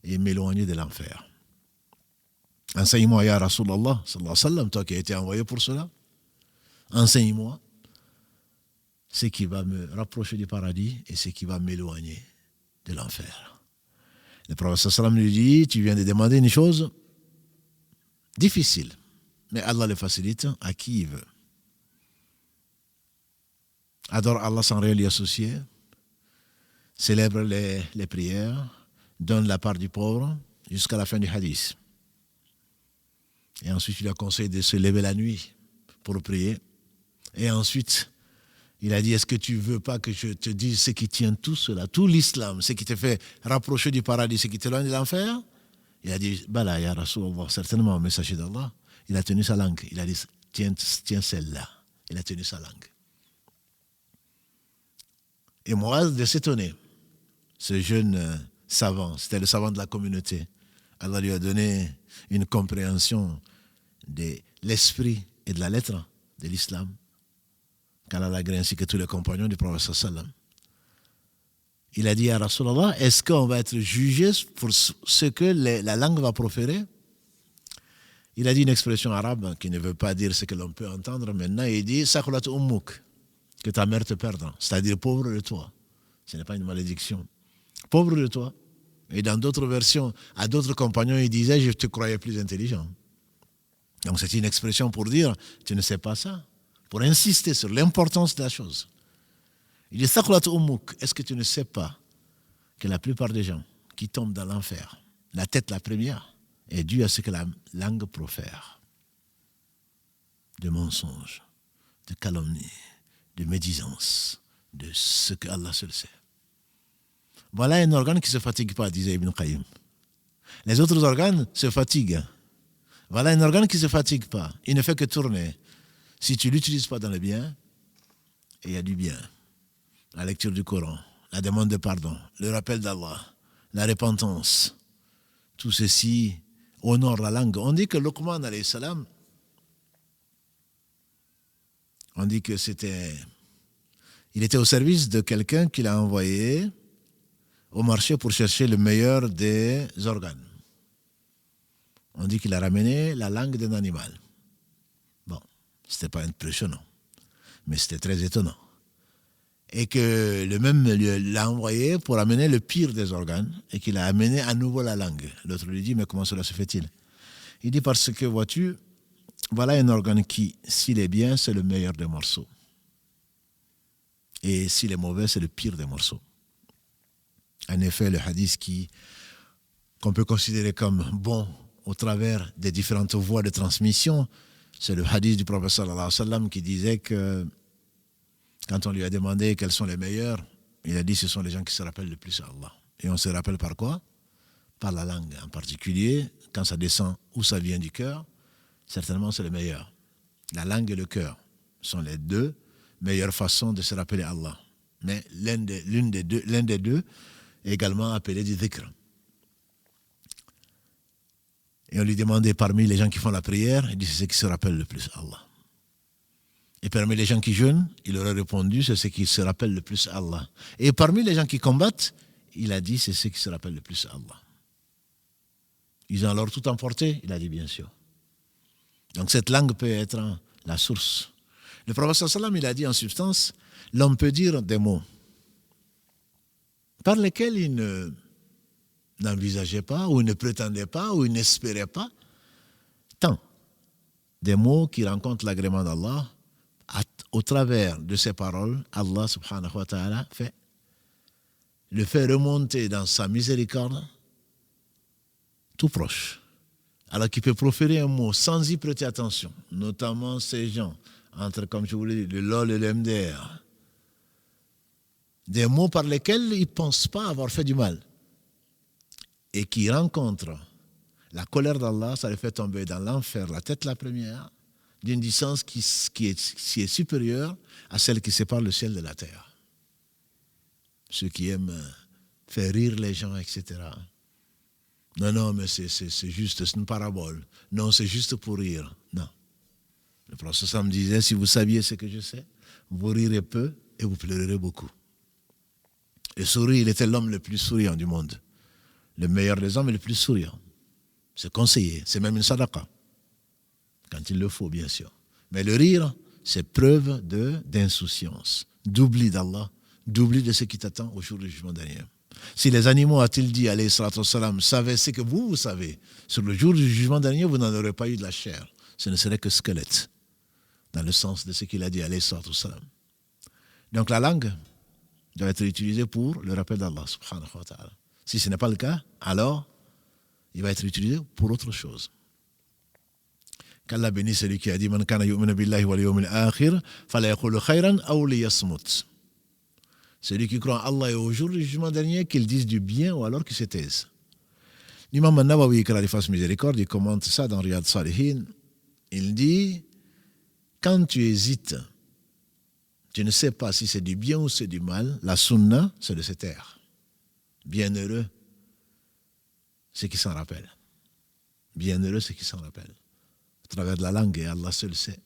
et m'éloigner de l'enfer. Enseigne-moi, ya Rasulallah, sallallahu alayhi wa sallam, toi qui as été envoyé pour cela, enseigne-moi ce qui va me rapprocher du paradis et ce qui va m'éloigner de l'enfer. Le prophète sallallahu alayhi wa sallam lui dit, tu viens de demander une chose difficile, mais Allah le facilite à qui il veut. adore Allah sans rien lui associer, célèbre les prières, donne la part du pauvre jusqu'à la fin du hadith. Et ensuite, il lui a conseillé de se lever la nuit pour prier. Et ensuite, il a dit, est-ce que tu ne veux pas que je te dise ce qui tient tout cela, tout l'islam, ce qui te fait rapprocher du paradis, ce qui t'éloigne de l'enfer? Il a dit, Bala, ya Rasulallah, certainement, messager d'Allah. Il a tenu sa langue. Il a dit, tiens celle-là. Il a tenu sa langue. Et Muaz de s'étonner. Ce jeune savant, c'était le savant de la communauté. Allah lui a donné une compréhension de l'esprit et de la lettre de l'islam. qu'Allah l'agrée ainsi que tous les compagnons du prophète sallam. Il a dit à Rasulallah, est-ce qu'on va être jugé pour ce que la langue va proférer? Il a dit une expression arabe qui ne veut pas dire ce que l'on peut entendre maintenant. Il dit « Sakhulat ummuk » que ta mère te perdra, c'est-à-dire pauvre de toi. Ce n'est pas une malédiction. Pauvre de toi. Et dans d'autres versions, à d'autres compagnons, il disait « Je te croyais plus intelligent ». Donc c'est une expression pour dire « Tu ne sais pas ça », pour insister sur l'importance de la chose. Il dit « Sakhulat ummuk » est-ce que tu ne sais pas que la plupart des gens qui tombent dans l'enfer, la tête la première, est due à ce que la langue profère de mensonges, de calomnie, de médisance, de ce que Allah seul sait. Voilà un organe qui ne se fatigue pas, disait Ibn Qayyim. Les autres organes se fatiguent. Voilà un organe qui ne se fatigue pas. Il ne fait que tourner. Si tu ne l'utilises pas dans le bien, il y a du bien. La lecture du Coran, la demande de pardon, le rappel d'Allah, la repentance, tout ceci honore la langue. On dit que Luqman alayhi salam, on dit que il était au service de quelqu'un qu'il a envoyé au marché pour chercher le meilleur des organes. On dit qu'il a ramené la langue d'un animal. Bon, c'était pas impressionnant, mais c'était très étonnant. Et que le même l'a envoyé pour amener le pire des organes et qu'il a amené à nouveau la langue. L'autre lui dit, mais comment cela se fait-il? Il dit, parce que, vois-tu, voilà un organe qui, s'il est bien, c'est le meilleur des morceaux. Et s'il est mauvais, c'est le pire des morceaux. En effet, le hadith qu'on peut considérer comme bon au travers des différentes voies de transmission, c'est le hadith du prophète sallallahu alayhi wa sallam qui disait que quand on lui a demandé quels sont les meilleurs, il a dit ce sont les gens qui se rappellent le plus à Allah. Et on se rappelle par quoi? Par la langue. En particulier, quand ça descend ou ça vient du cœur, certainement c'est le meilleur. La langue et le cœur sont les deux meilleures façons de se rappeler à Allah. Mais l'un des deux est également appelé du dhikr. Et on lui demandait parmi les gens qui font la prière, il dit c'est ce qui se rappelle le plus à Allah. Et parmi les gens qui jeûnent, il aurait répondu, c'est ce qui se rappelle le plus à Allah. Et parmi les gens qui combattent, il a dit, c'est ce qui se rappelle le plus à Allah. Ils ont alors tout emporté, il a dit, bien sûr. Donc cette langue peut être la source. Le prophète sallam, il a dit en substance, l'homme peut dire des mots par lesquels il n'envisageait pas, ou il ne prétendait pas, ou il n'espérait pas, tant des mots qui rencontrent l'agrément d'Allah. Au travers de ces paroles, Allah subhanahu wa ta'ala le fait remonter dans sa miséricorde tout proche. Alors qu'il peut proférer un mot sans y prêter attention, notamment ces gens, entre, comme je vous l'ai dit, le LOL et le MDR, des mots par lesquels ils ne pensent pas avoir fait du mal et qui rencontrent la colère d'Allah, ça les fait tomber dans l'enfer, la tête la première, d'une distance qui est supérieure à celle qui sépare le ciel de la terre. Ceux qui aiment faire rire les gens, etc. Non, mais c'est juste, c'est une parabole. Non, c'est juste pour rire. Non. Le prophète me disait, si vous saviez ce que je sais, vous rirez peu et vous pleurerez beaucoup. Et sourire, il était l'homme le plus souriant du monde. Le meilleur des hommes et le plus souriant. C'est conseillé, c'est même une sadaqa. Quand il le faut, bien sûr. Mais le rire, c'est preuve d'insouciance, d'oubli d'Allah, d'oubli de ce qui t'attend au jour du jugement dernier. Si les animaux, a-t-il dit, alayhi salatu wassalam, savaient ce que vous savez, sur le jour du jugement dernier, vous n'en aurez pas eu de la chair. Ce ne serait que squelette, dans le sens de ce qu'il a dit, alayhi salatu wassalam. Donc la langue doit être utilisée pour le rappel d'Allah subhanahu wa ta'ala. Si ce n'est pas le cas, alors il va être utilisé pour autre chose. Qu'Allah bénisse celui qui a dit Man kana yu'minu billahi wal yawmil akhir fala yaqulu khayran aw liyasmut. Celui qui croit en Allah et au jour du jugement dernier, qu'il dise du bien ou alors qu'il se taise. L'imam An-Nawawi, qu'Allah lui fasse miséricorde, il commente ça dans Riyad Salihin. Il dit quand tu hésites, tu ne sais pas si c'est du bien ou c'est du mal, la sunna, c'est de se taire. Bienheureux, c'est qui s'en rappelle. Bienheureux, c'est qui s'en rappelle. Au travers de la langue, et Allah seul sait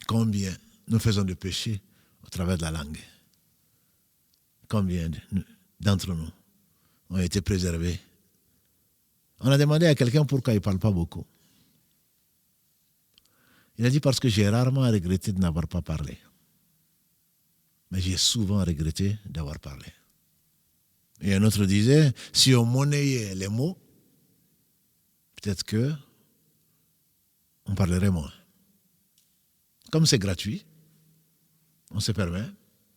combien nous faisons de péchés au travers de la langue. Combien d'entre nous ont été préservés. On a demandé à quelqu'un pourquoi il ne parle pas beaucoup. Il a dit parce que j'ai rarement regretté de n'avoir pas parlé. Mais j'ai souvent regretté d'avoir parlé. Et un autre disait, si on monnayait les mots, peut-être que on parlerait moins. Comme c'est gratuit, on se permet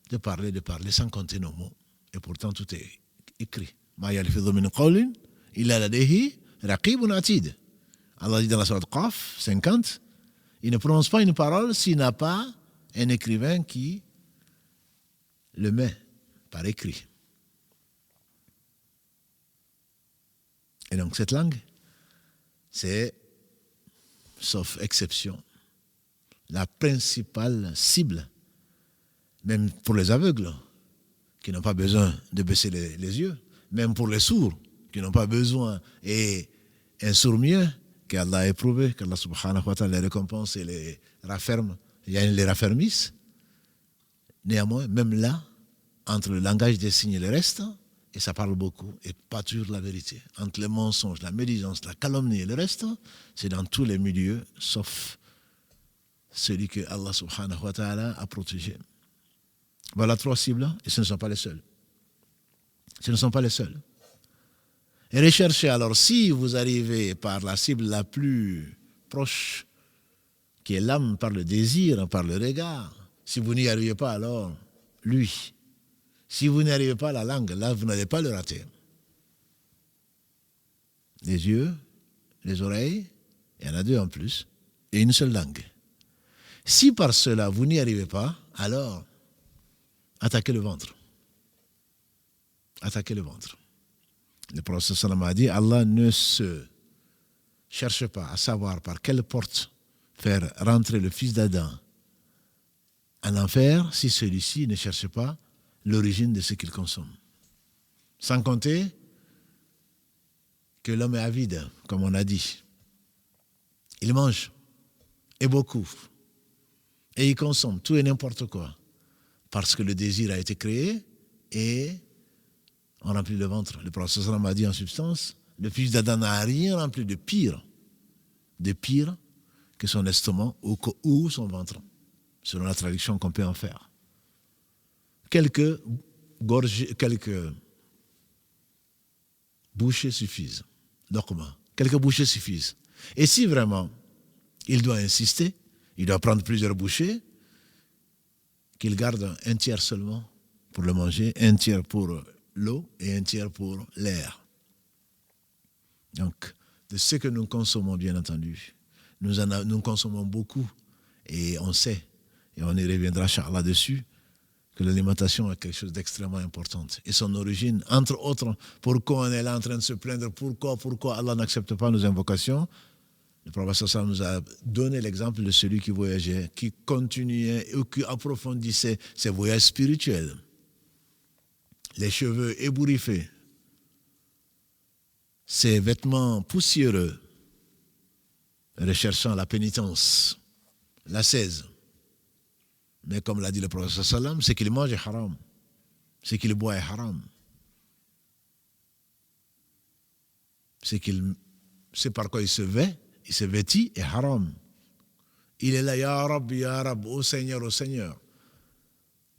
de parler sans compter nos mots. Et pourtant, tout est écrit. Allah dit dans la sourate Qaf 50, il ne prononce pas une parole s'il n'a pas un écrivain qui le met par écrit. Et donc cette langue, c'est, sauf exception, la principale cible, même pour les aveugles, qui n'ont pas besoin de baisser les yeux, même pour les sourds, qui n'ont pas besoin, et un sourd mieux, qu'Allah a éprouvé, qu'Allah subhanahu wa ta'ala les récompense et les rafferme, les raffermisse. Néanmoins, même là, entre le langage des signes et le reste, et ça parle beaucoup, et pas toujours la vérité. Entre les mensonges, la médisance, la calomnie et le reste, c'est dans tous les milieux, sauf celui que Allah subhanahu wa ta'ala a protégé. Voilà 3 cibles, et ce ne sont pas les seuls. Ce ne sont pas les seuls. Et recherchez alors, si vous arrivez par la cible la plus proche, qui est l'âme par le désir, par le regard, si vous n'y arrivez pas, alors lui. Si vous n'y arrivez pas à la langue, là, vous n'allez pas le rater. Les yeux, les oreilles, il y en a 2 en plus, et une seule langue. Si par cela, vous n'y arrivez pas, alors attaquez le ventre. Attaquez le ventre. Le prophète sallam a dit, Allah ne se cherche pas à savoir par quelle porte faire rentrer le fils d'Adam en enfer si celui-ci ne cherche pas l'origine de ce qu'il consomme. Sans compter que l'homme est avide, comme on a dit. Il mange, et beaucoup. Et il consomme tout et n'importe quoi. Parce que le désir a été créé et on remplit le ventre. Le prophète sallam a dit en substance, le fils d'Adam n'a rien rempli de pire que son estomac ou son ventre, selon la traduction qu'on peut en faire. Quelques bouchées suffisent. Quelques bouchées suffisent. Et si vraiment il doit insister, il doit prendre plusieurs bouchées, qu'il garde un tiers seulement pour le manger, un tiers pour l'eau et un tiers pour l'air. Donc, de ce que nous consommons, bien entendu, nous consommons beaucoup et on sait, et on y reviendra inchallah dessus, que l'alimentation est quelque chose d'extrêmement important. Et son origine, entre autres, pourquoi on est là en train de se plaindre, pourquoi Allah n'accepte pas nos invocations. Le prophète sallam nous a donné l'exemple de celui qui voyageait, qui continuait ou qui approfondissait ses voyages spirituels. Les cheveux ébouriffés, ses vêtements poussiéreux, recherchant la pénitence, l'ascèse. Mais comme l'a dit le prophète sallam, ce qu'il mange est haram, ce qu'il boit est haram, c'est par quoi il se vêtit est haram. Il est là, Ya Rab, ô Seigneur, ô Seigneur.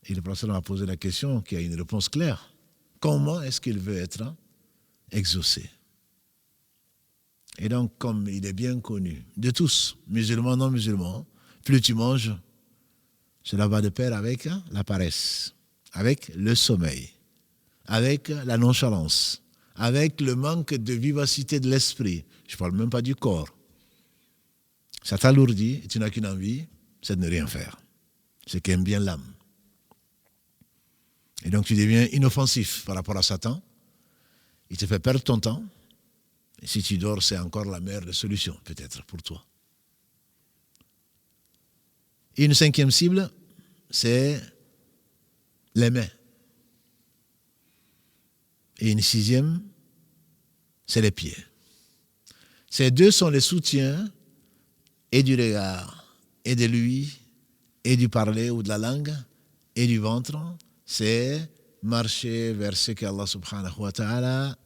Et le prophète a posé la question qui a une réponse claire. Comment est-ce qu'il veut être exaucé? Et donc, comme il est bien connu de tous, musulmans, non musulmans, plus tu manges, Cela va de pair avec la paresse, avec le sommeil, avec la nonchalance, avec le manque de vivacité de l'esprit. Je ne parle même pas du corps. Ça t'alourdit et tu n'as qu'une envie, c'est de ne rien faire. C'est qu'aime bien l'âme. Et donc tu deviens inoffensif par rapport à Satan. Il te fait perdre ton temps. Et si tu dors, c'est encore la meilleure des solutions, peut-être, pour toi. Et une cinquième cible, c'est les mains. Et une sixième, c'est les pieds. Ces deux sont les soutiens et du regard, et de l'ouïe, et du parler ou de la langue, et du ventre. C'est marcher vers ce qu'Allah subhanahu wa ta'ala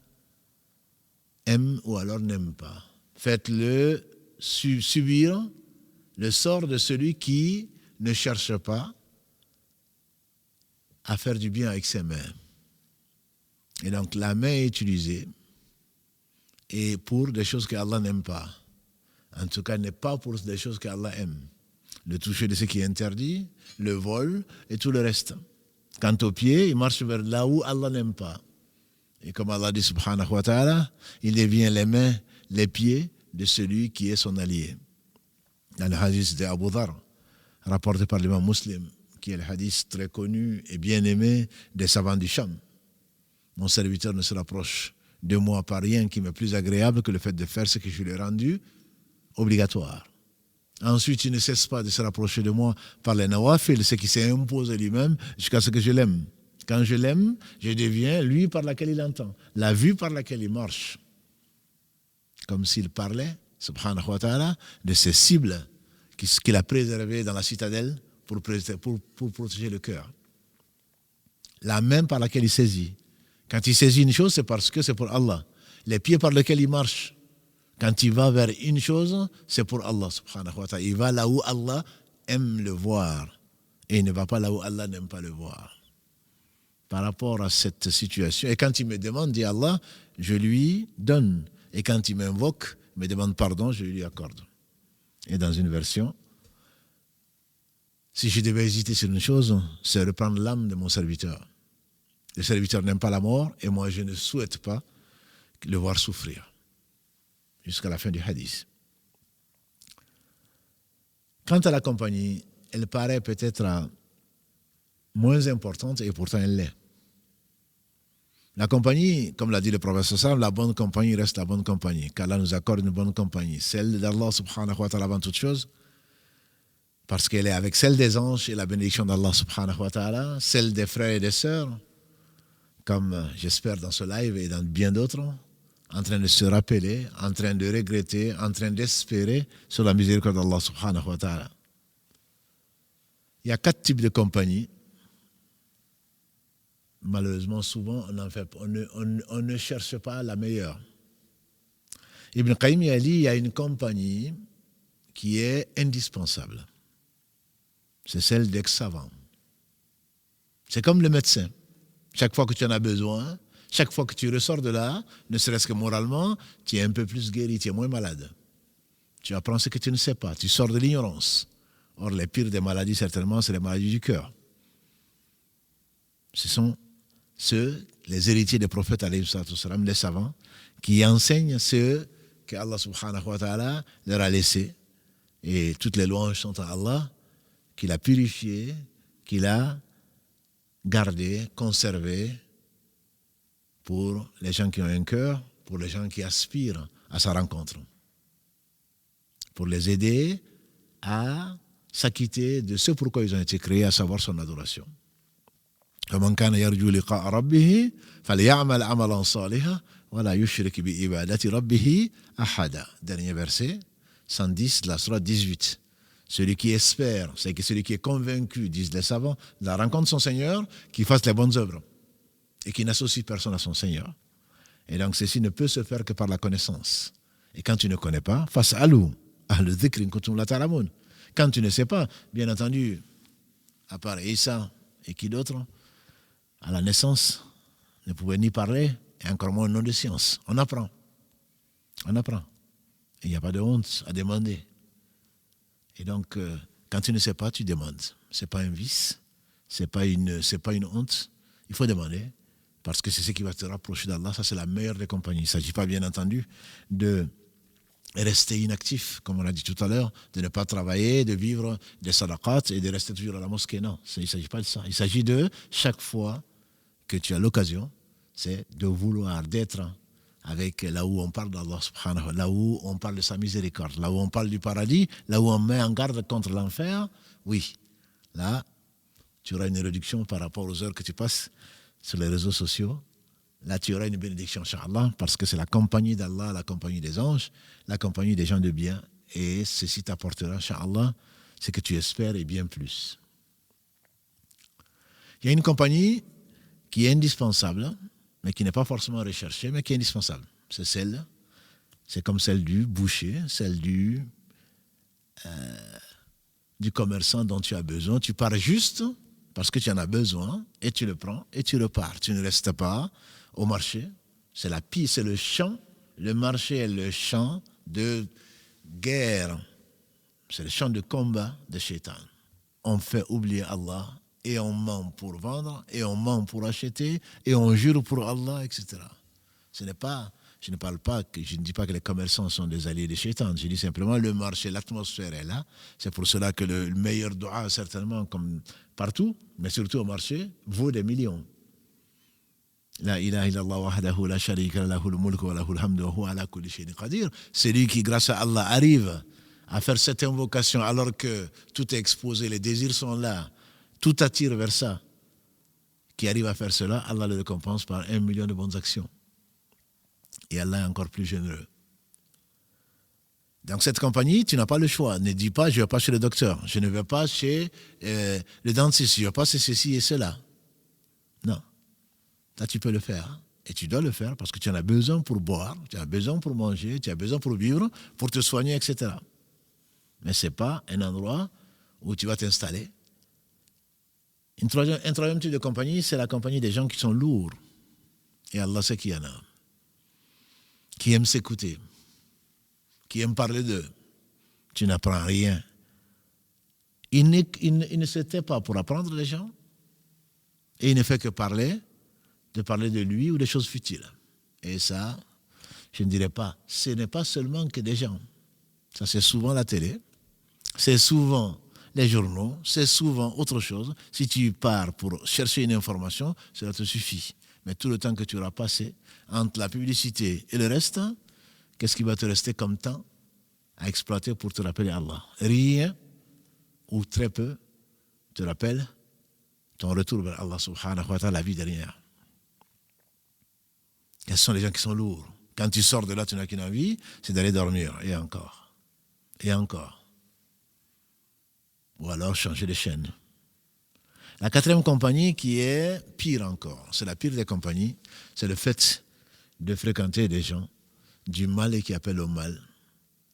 aime ou alors n'aime pas. Faites-le subir le sort de celui qui ne cherche pas à faire du bien avec ses mains. Et donc la main est utilisée et pour des choses que Allah n'aime pas. En tout cas, n'est pas pour des choses qu'Allah aime. Le toucher de ce qui est interdit, le vol et tout le reste. Quant aux pieds, il marche vers là où Allah n'aime pas. Et comme Allah dit subhanahu wa ta'ala, il devient les mains, les pieds de celui qui est son allié. Dans le hadith d'Abu Dhar, rapporté par l'imam Muslim, qui est le hadith très connu et bien aimé des savants du Sham. Mon serviteur ne se rapproche de moi par rien qui m'est plus agréable que le fait de faire ce que je lui ai rendu obligatoire. Ensuite, il ne cesse pas de se rapprocher de moi par les nawafil, ce qui s'est imposé lui-même jusqu'à ce que je l'aime. Quand je l'aime, je deviens lui par laquelle il entend, la vue par laquelle il marche. Comme s'il parlait, subhanahu wa ta'ala, de ces cibles qu'il a préservées dans la citadelle pour protéger le cœur. La main par laquelle il saisit. Quand il saisit une chose, c'est parce que c'est pour Allah. Les pieds par lesquels il marche. Quand il va vers une chose, c'est pour Allah subhanahu wa ta'ala. Il va là où Allah aime le voir. Et il ne va pas là où Allah n'aime pas le voir. Par rapport à cette situation. Et quand il me demande, dit Allah, je lui donne. Et quand il m'invoque, me demande pardon, je lui accorde. Et dans une version, si je devais hésiter sur une chose, c'est reprendre l'âme de mon serviteur. Le serviteur n'aime pas la mort et moi je ne souhaite pas le voir souffrir. Jusqu'à la fin du hadith. Quant à la compagnie, elle paraît peut-être moins importante et pourtant elle l'est. La compagnie, comme l'a dit le prophète sallam, la bonne compagnie reste la bonne compagnie, qu'Allah nous accorde une bonne compagnie, celle d'Allah subhanahu wa ta'ala avant toute chose, parce qu'elle est avec celle des anges et la bénédiction d'Allah subhanahu wa ta'ala, celle des frères et des sœurs, comme j'espère dans ce live et dans bien d'autres, en train de se rappeler, en train de regretter, en train d'espérer sur la miséricorde d'Allah subhanahu wa ta'ala. Il y a 4 types de compagnies. Malheureusement, souvent, on ne cherche pas la meilleure. Ibn Qayyim a dit, il y a une compagnie qui est indispensable. C'est celle d'ex-savants. C'est comme le médecin. Chaque fois que tu en as besoin, chaque fois que tu ressors de là, ne serait-ce que moralement, tu es un peu plus guéri, tu es moins malade. Tu apprends ce que tu ne sais pas, tu sors de l'ignorance. Or, les pires des maladies, certainement, c'est les maladies du cœur. Ce sont ceux, les héritiers des prophètes, les savants, qui enseignent ce que Allah subhanahu wa ta'ala leur a laissé. Et toutes les louanges sont à Allah, qu'il a purifié, qu'il a gardé, conservé, pour les gens qui ont un cœur, pour les gens qui aspirent à sa rencontre. Pour les aider à s'acquitter de ce pourquoi ils ont été créés, à savoir son adoration. فمن كان يرجو لقاء ربه فليعمل عملا صالحا ولا يشرك بعبادة ربه أحدا. Dernier verset, 110 de la sourate 18. Celui qui espère, c'est que celui qui est convaincu, disent les savants, de la rencontre de son Seigneur, qui fasse les bonnes œuvres et qui n'associe personne à son Seigneur. Et donc ceci ne peut se faire que par la connaissance. Et quand tu ne connais pas, fas'alu ahla dhikri in kuntum la ta'lamun. Quand tu ne sais pas, bien entendu, à part Isa et qui d'autre, à la naissance, ne pouvait ni parler, et encore moins au nom de science. On apprend. On apprend. Et il n'y a pas de honte à demander. Et donc, Quand tu ne sais pas, tu demandes. Ce n'est pas un vice, ce n'est pas une honte. Il faut demander, parce que c'est ce qui va te rapprocher d'Allah. Ça, c'est la meilleure des compagnies. Il ne s'agit pas, bien entendu, de rester inactif, comme on l'a dit tout à l'heure, de ne pas travailler, de vivre des sadaqat et de rester toujours à la mosquée. Non, il ne s'agit pas de ça. Il s'agit de, chaque fois que tu as l'occasion, c'est de vouloir, d'être avec là où on parle d'Allah subhanahu wa ta'ala, là où on parle de sa miséricorde, là où on parle du paradis, là où on met en garde contre l'enfer. Oui, là, tu auras une réduction par rapport aux heures que tu passes sur les réseaux sociaux. Là, tu auras une bénédiction, Inch'Allah, parce que c'est la compagnie d'Allah, la compagnie des anges, la compagnie des gens de bien. Et ceci t'apportera, Inch'Allah, ce que tu espères et bien plus. Il y a une compagnie qui est indispensable, mais qui n'est pas forcément recherchée, mais qui est indispensable. C'est comme celle du boucher, celle du commerçant dont tu as besoin. Tu pars juste parce que tu en as besoin, et tu le prends, et tu repars. Tu ne restes pas au marché. C'est la piste, c'est le champ. Le marché est le champ de guerre. C'est le champ de combat de Shaitan. On fait oublier Allah, et on ment pour vendre, et on ment pour acheter, et on jure pour Allah, etc. Je ne dis pas que les commerçants sont des alliés de Shaitan. Je dis simplement le marché, l'atmosphère est là. C'est pour cela que le meilleur dua, certainement, comme partout, mais surtout au marché, vaut des millions. La ilaha illallah wahdahu la sharika lahul mulku wa lahul hamdu wa huwa ala kulli shay'in qadir. Celui qui, grâce à Allah, arrive à faire cette invocation alors que tout est exposé, les désirs sont là, tout attire vers ça, qui arrive à faire cela, Allah le récompense par 1 million de bonnes actions. Et Allah est encore plus généreux. Donc cette compagnie, tu n'as pas le choix. Ne dis pas, je ne vais pas chez le docteur, je ne vais pas chez le dentiste, je ne vais pas chez ceci et cela. Non. Là, tu peux le faire. Et tu dois le faire parce que tu en as besoin pour boire, tu as besoin pour manger, tu as besoin pour vivre, pour te soigner, etc. Mais ce n'est pas un endroit où tu vas t'installer. Un troisième type de compagnie, c'est la compagnie des gens qui sont lourds. Et Allah sait qu'il y en a. Qui aiment s'écouter, qui aiment parler d'eux. Tu n'apprends rien. Il ne se tait pas pour apprendre les gens. Et il ne fait que parler de lui ou des choses futiles. Et ça, je ne dirais pas, ce n'est pas seulement que des gens. Ça, c'est souvent la télé, c'est souvent les journaux, c'est souvent autre chose. Si tu pars pour chercher une information, cela te suffit. Mais tout le temps que tu auras passé entre la publicité et le reste, qu'est-ce qui va te rester comme temps à exploiter pour te rappeler Allah? Rien ou très peu te rappelle ton retour vers Allah subhanahu wa ta'ala, la vie dernière. Quels sont les gens qui sont lourds? Quand tu sors de là, tu n'as qu'une envie, c'est d'aller dormir. Et encore. Et encore. Ou alors changer de chaîne. La quatrième compagnie qui est pire encore, c'est la pire des compagnies, c'est le fait de fréquenter des gens du mal et qui appellent au mal,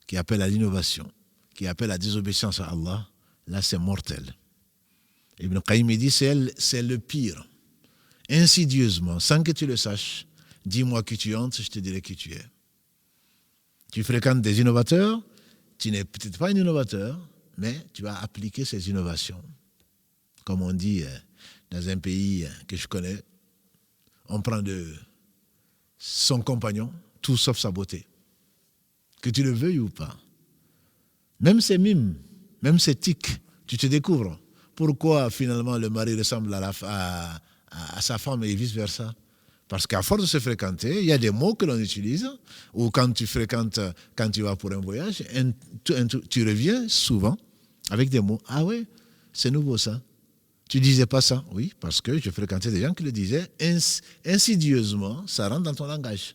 qui appellent à l'innovation, qui appellent à la désobéissance à Allah. Là, c'est mortel. Ibn Qayyim dit, c'est le pire. Insidieusement, sans que tu le saches, dis-moi qui tu entres, je te dirai qui tu es. Tu fréquentes des innovateurs, tu n'es peut-être pas un innovateur, mais tu vas appliquer ces innovations. Comme on dit dans un pays que je connais, on prend de son compagnon, tout sauf sa beauté. Que tu le veuilles ou pas. Même ses mimes, même ses tics, tu te découvres. Pourquoi finalement le mari ressemble à sa femme et vice-versa? Parce qu'à force de se fréquenter, il y a des mots que l'on utilise, ou quand tu fréquentes, quand tu vas pour un voyage, tu reviens souvent avec des mots. Ah ouais, c'est nouveau ça. Tu disais pas ça? Oui, parce que je fréquentais des gens qui le disaient insidieusement, ça rentre dans ton langage.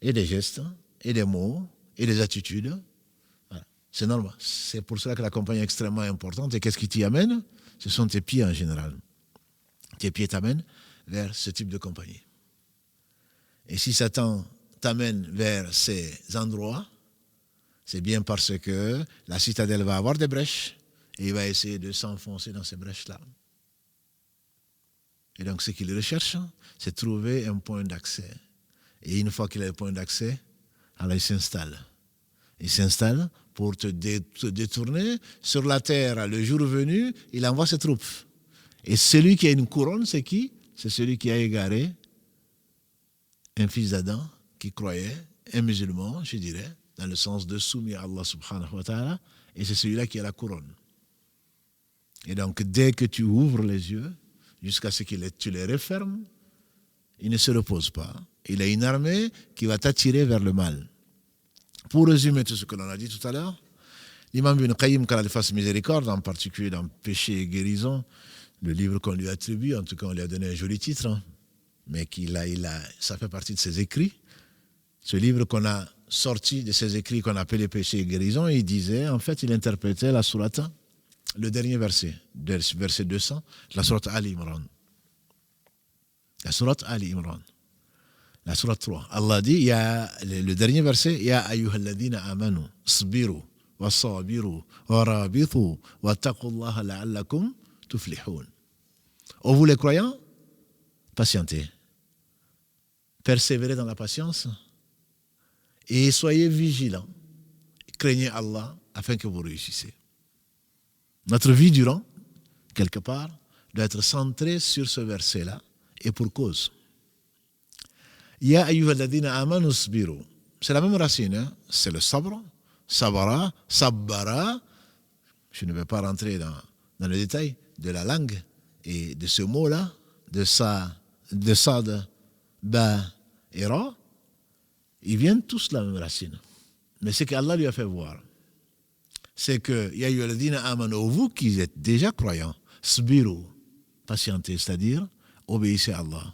Et des gestes, et des mots, et des attitudes. Voilà. C'est normal. C'est pour cela que la compagnie est extrêmement importante. Et qu'est-ce qui t'y amène? Ce sont tes pieds en général. Tes pieds t'amènent vers ce type de compagnie. Et si Satan t'amène vers ces endroits, c'est bien parce que la citadelle va avoir des brèches et il va essayer de s'enfoncer dans ces brèches-là. Et donc ce qu'il recherche, c'est trouver un point d'accès. Et une fois qu'il a un point d'accès, alors il s'installe. Il s'installe pour te détourner. Sur la terre, le jour venu, il envoie ses troupes. Et celui qui a une couronne, c'est qui? C'est celui qui a égaré un fils d'Adam qui croyait, un musulman, je dirais, dans le sens de soumis à Allah subhanahu wa ta'ala, et c'est celui-là qui a la couronne. Et donc, dès que tu ouvres les yeux, jusqu'à ce que tu les refermes, il ne se repose pas. Il a une armée qui va t'attirer vers le mal. Pour résumer tout ce que l'on a dit tout à l'heure, l'imam Ibn Qayyim, qu'Allah lui fasse miséricorde, en particulier dans Péché et guérison, le livre qu'on lui attribue, en tout cas on lui a donné un joli titre, hein, mais ça fait partie de ses écrits. Ce livre qu'on a sorti de ses écrits qu'on appelait Péché et guérison, il disait, en fait, il interprétait la sourate, le dernier verset 200, la sourate Ali Imran. La sourate Ali Imran. La sourate 3. Allah dit, il y a le dernier verset, Ya ayyuhalladhina amanu, sbiru, wa sabiru, wa rabithu, wa taqullaha la'allakum tuflihun. Ô vous les croyants, patientez. Persévérez dans la patience et soyez vigilants. Craignez Allah afin que vous réussissiez. Notre vie durant, quelque part, doit être centrée sur ce verset-là et pour cause. Ya ayyuhalladhina amanu sbiru. C'est la même racine, hein? C'est le sabr, sabara, sabbara. Je ne vais pas rentrer dans le détail de la langue et de ce mot-là, de sad, ba et ra. Ils viennent tous de la même racine. Mais ce qu'Allah lui a fait voir, c'est que ya ayyuhalladhina amanu, vous qui êtes déjà croyants, sbiru, patientez, c'est-à-dire obéissez à Allah.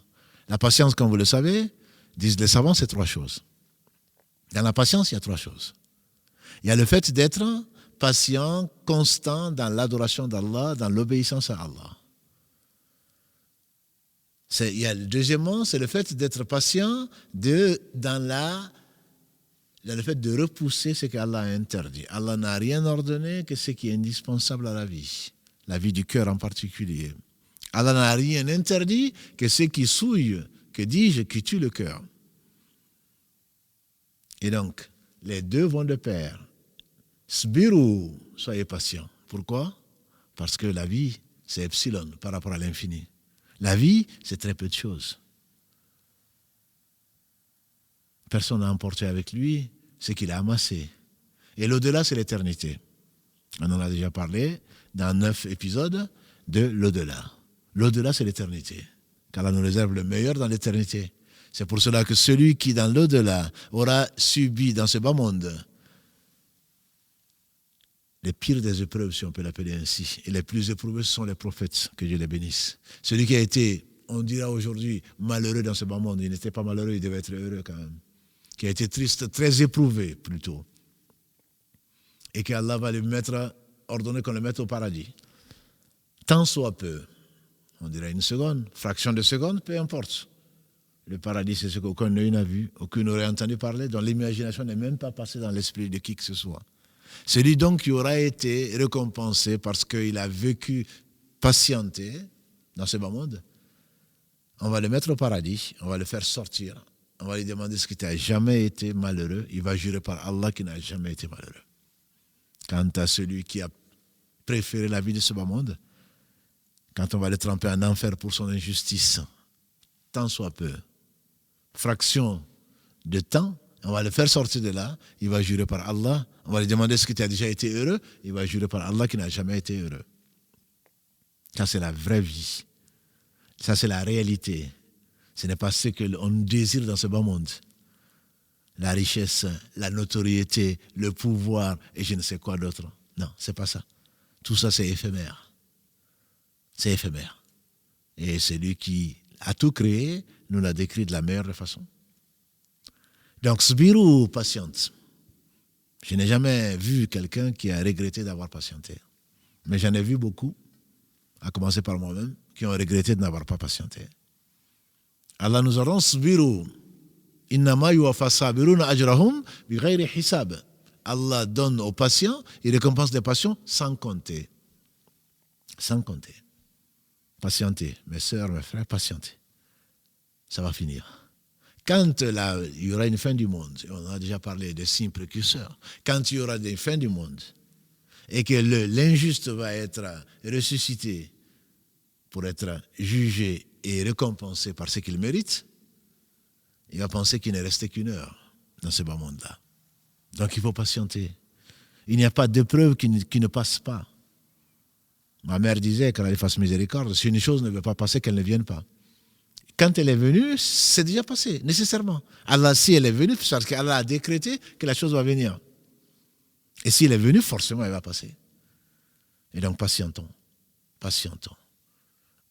La patience, comme vous le savez, disent les savants, c'est 3 choses. Dans la patience, il y a 3 choses. Il y a le fait d'être patient, constant dans l'adoration d'Allah, dans l'obéissance à Allah. Deuxièmement, c'est le fait d'être patient dans le fait de repousser ce qu'Allah a interdit. Allah n'a rien ordonné que ce qui est indispensable à la vie du cœur en particulier. Allah n'a rien interdit que ce qui souille, que dis-je, qui tue le cœur. Et donc, les deux vont de pair. Sbiru, soyez patient. Pourquoi? Parce que la vie, c'est epsilon par rapport à l'infini. La vie, c'est très peu de choses. Personne n'a emporté avec lui ce qu'il a amassé. Et l'au-delà, c'est l'éternité. On en a déjà parlé dans 9 épisodes de l'au-delà. L'au-delà, c'est l'éternité. Qu'Allah nous réserve le meilleur dans l'éternité. C'est pour cela que celui qui, dans l'au-delà, aura subi dans ce bas monde les pires des épreuves, si on peut l'appeler ainsi, et les plus éprouvés, ce sont les prophètes, que Dieu les bénisse. Celui qui a été, on dira aujourd'hui, malheureux dans ce bas monde, il n'était pas malheureux, il devait être heureux quand même. Qui a été triste, très éprouvé plutôt. Et qu'Allah va ordonner qu'on le mette au paradis. Tant soit peu. On dirait une seconde, fraction de seconde, peu importe. Le paradis, c'est ce qu'aucun œil n'a vu, aucun n'aurait entendu parler, dont l'imagination n'est même pas passée dans l'esprit de qui que ce soit. Celui donc qui aura été récompensé parce qu'il a vécu patienté dans ce bas monde, on va le mettre au paradis, on va le faire sortir, on va lui demander ce qui n'a jamais été malheureux, il va jurer par Allah qu'il n'a jamais été malheureux. Quant à celui qui a préféré la vie de ce bas monde, quand on va le tremper en enfer pour son injustice, tant soit peu, fraction de temps, on va le faire sortir de là, il va jurer par Allah, on va lui demander ce qui a déjà été heureux, il va jurer par Allah qui n'a jamais été heureux. Ça, c'est la vraie vie. Ça, c'est la réalité. Ce n'est pas ce qu'on désire dans ce bas monde. La richesse, la notoriété, le pouvoir et je ne sais quoi d'autre. Non, c'est pas ça. Tout ça, c'est éphémère. C'est éphémère. Et celui qui a tout créé nous l'a décrit de la meilleure façon. Donc, sbiru, patiente. Je n'ai jamais vu quelqu'un qui a regretté d'avoir patienté. Mais j'en ai vu beaucoup, à commencer par moi-même, qui ont regretté de n'avoir pas patienté. Allah nous ordonne sbiru. Innama yuwaffa sabiruna ajrahum bighayri hisab. Allah donne aux patients, il récompense des patients sans compter. Sans compter. Patientez, mes sœurs, mes frères, patientez. Ça va finir. Quand il y aura une fin du monde, on a déjà parlé des signes précurseurs, quand il y aura des fins du monde et que l'injuste va être ressuscité pour être jugé et récompensé par ce qu'il mérite, il va penser qu'il n'est resté qu'une heure dans ce bas monde-là. Donc il faut patienter. Il n'y a pas d'épreuve qui ne passe pas. Ma mère disait, quand elle fasse miséricorde, si une chose ne veut pas passer, qu'elle ne vienne pas. Quand elle est venue, c'est déjà passé, nécessairement. Allah, si elle est venue, c'est parce qu'Allah a décrété que la chose va venir. Et si elle est venue, forcément, elle va passer. Et donc, patientons. Patientons.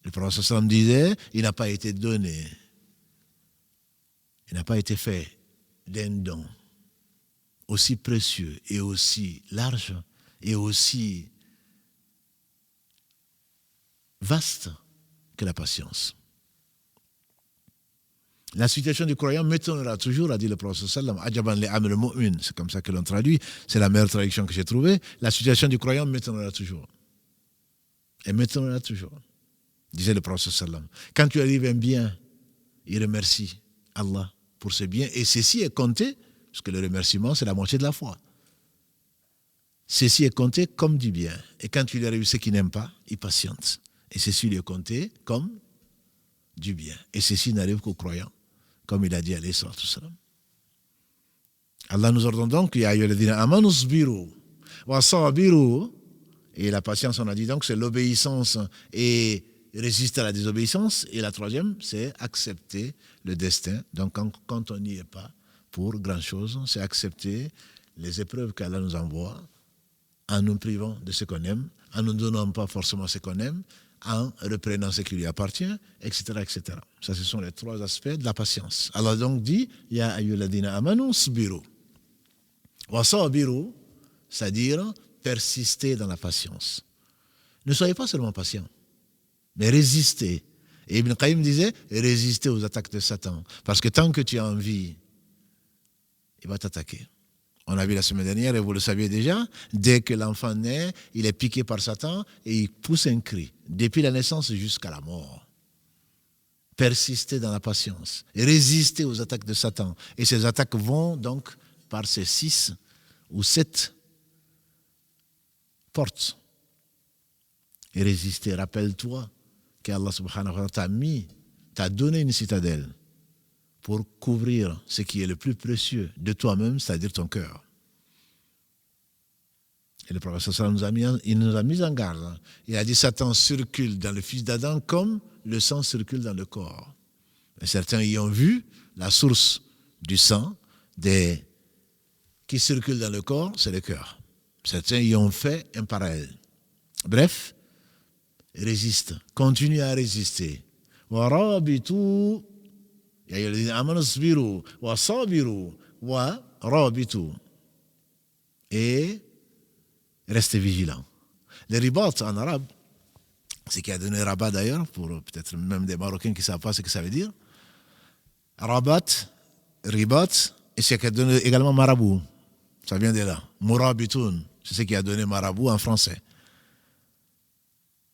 Le prophète sallam disait, il n'a pas été donné, il n'a pas été fait d'un don aussi précieux et aussi large et aussi vaste que la patience. La situation du croyant m'étonnera toujours, a dit le prophète sallam, Ajaban li amr mu'min, c'est comme ça que l'on traduit, c'est la meilleure traduction que j'ai trouvée. La situation du croyant m'étonnera toujours. Et m'étonnera toujours, disait le prophète sallam. Quand tu arrives un bien, il remercie Allah pour ce bien, et ceci est compté, parce que le remerciement, c'est la moitié de la foi. Ceci est compté comme du bien. Et quand tu lui arrives ce qu'il n'aime pas, il patiente. Et ceci lui est compté comme du bien. Et ceci n'arrive qu'aux croyants, comme il a dit alayhi salatu wassalam. Allah nous ordonne donc, ya ayyuhalladhina amanu sbiru wa sabiru. Et la patience, on a dit donc, c'est l'obéissance et résister à la désobéissance. Et la troisième, c'est accepter le destin. Donc quand on n'y est pas pour grand chose, c'est accepter les épreuves qu'Allah nous envoie en nous privant de ce qu'on aime, en ne nous donnant pas forcément ce qu'on aime, en reprenant ce qui lui appartient, etc., etc. Ça, ce sont les trois aspects de la patience. Allah donc dit, Ya ayyuhalladhina amanu sbiru wa sabiru, c'est-à-dire persister dans la patience. Ne soyez pas seulement patient, mais résistez. Et Ibn Qayyim disait, résistez aux attaques de Satan. Parce que tant que tu as envie, il va t'attaquer. On a vu la semaine dernière, et vous le saviez déjà, dès que l'enfant naît, il est piqué par Satan et il pousse un cri, depuis la naissance jusqu'à la mort. Persistez dans la patience, résistez aux attaques de Satan. Et ces attaques vont donc par ces 6 ou 7 portes. Et résister, rappelle-toi qu'Allah subhanahu wa ta'ala t'a donné une citadelle pour couvrir ce qui est le plus précieux de toi-même, c'est-à-dire ton cœur. Et le prophète il nous a mis en garde. Il a dit, Satan circule dans le fils d'Adam comme le sang circule dans le corps. Et certains y ont vu la source du sang qui circule dans le corps, c'est le cœur. Certains y ont fait un parallèle. Bref, résiste, continue à résister. Et restez vigilants. Le ribat en arabe, c'est qui a donné rabat d'ailleurs, pour peut-être même des Marocains qui ne savent pas ce que ça veut dire. Rabat, ribat, et c'est qui a donné également marabout. Ça vient de là. Mourabitoun, c'est ce qui a donné marabout en français.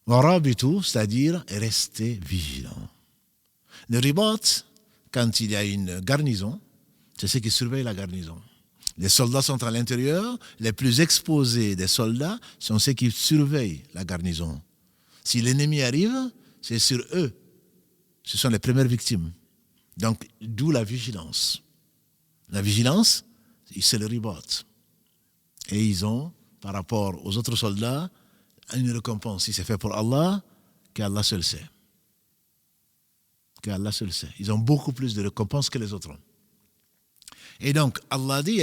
Mourabitou, c'est-à-dire rester vigilant. Le ribat, quand il y a une garnison, c'est ceux qui surveillent la garnison. Les soldats sont à l'intérieur, les plus exposés des soldats sont ceux qui surveillent la garnison. Si l'ennemi arrive, c'est sur eux. Ce sont les premières victimes. Donc, d'où la vigilance. La vigilance, c'est le ribat. Et ils ont, par rapport aux autres soldats, une récompense. Si c'est fait pour Allah, qu'Allah seul sait. Qu'Allah seul sait. Ils ont beaucoup plus de récompenses que les autres. Et donc, Allah dit,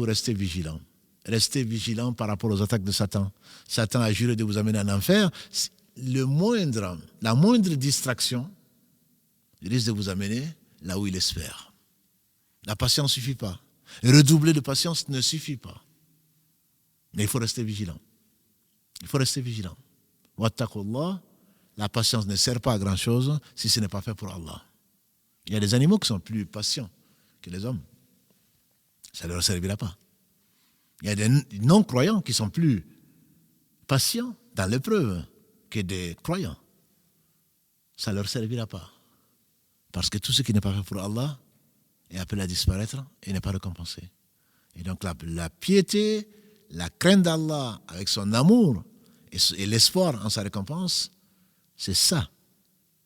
restez vigilants. Restez vigilants par rapport aux attaques de Satan. Satan a juré de vous amener en enfer. La moindre distraction risque de vous amener là où il espère. La patience ne suffit pas. Redoubler de patience ne suffit pas. Mais il faut rester vigilant. Il faut rester vigilant. Wattaqullah, la patience ne sert pas à grand chose si ce n'est pas fait pour Allah. Il y a des animaux qui sont plus patients que les hommes. Ça ne leur servira pas. Il y a des non-croyants qui sont plus patients dans l'épreuve que des croyants. Ça ne leur servira pas. Parce que tout ce qui n'est pas fait pour Allah est appelé à disparaître et n'est pas récompensé. Et donc la piété, la crainte d'Allah avec son amour et l'espoir en sa récompense, c'est ça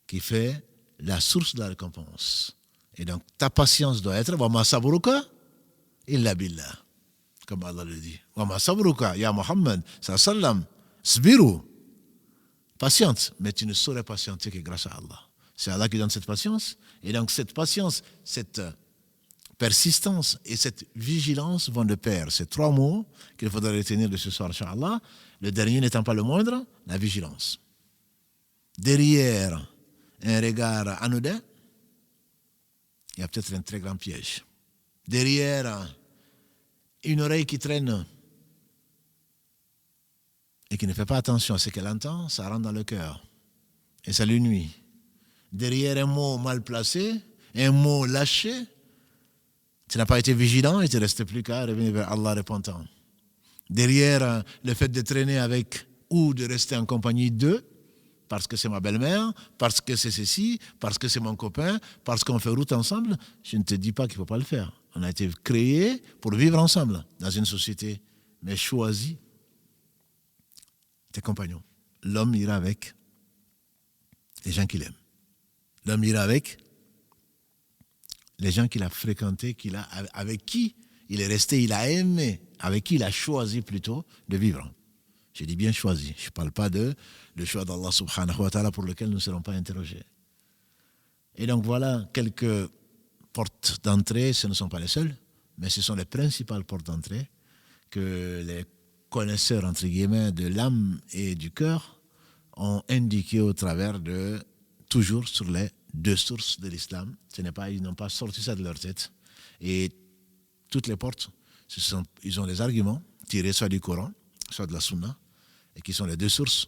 qui fait la source de la récompense. Et donc ta patience doit être wa ma sabruka illa billah, comme Allah le dit. Wa ma sabruka ya Muhammad sallam sbiru, patiente, mais tu ne saurais patienter que grâce à Allah. C'est Allah qui donne cette patience. Et donc cette patience, cette persistance et cette vigilance vont de pair. Ces trois mots qu'il faudra retenir de ce soir, Inch'Allah. Le dernier n'étant pas le moindre, la vigilance. Derrière un regard anodin, il y a peut-être un très grand piège. Derrière une oreille qui traîne et qui ne fait pas attention à ce qu'elle entend, ça rentre dans le cœur et ça lui nuit. Derrière un mot mal placé, un mot lâché, tu n'as pas été vigilant et tu ne restes plus qu'à revenir vers Allah repentant. Derrière le fait de traîner avec ou de rester en compagnie d'eux, parce que c'est ma belle-mère, parce que c'est ceci, parce que c'est mon copain, parce qu'on fait route ensemble, je ne te dis pas qu'il ne faut pas le faire. On a été créés pour vivre ensemble dans une société, mais choisis tes compagnons. L'homme ira avec les gens qu'il aime. L'homme ira avec les gens qu'il a fréquentés, avec qui il est resté, il a aimé, avec qui il a choisi plutôt de vivre. Je dis bien choisi. Je ne parle pas de le choix d'Allah subhanahu wa ta'ala pour lequel nous ne serons pas interrogés. Et donc voilà quelques portes d'entrée. Ce ne sont pas les seules, mais ce sont les principales portes d'entrée que les connaisseurs, entre guillemets, de l'âme et du cœur ont indiquées au travers de, toujours sur les deux sources de l'islam. Ils n'ont pas sorti ça de leur tête. Et toutes les portes, ils ont des arguments tirés soit du Coran, soit de la Sunna, et qui sont les deux sources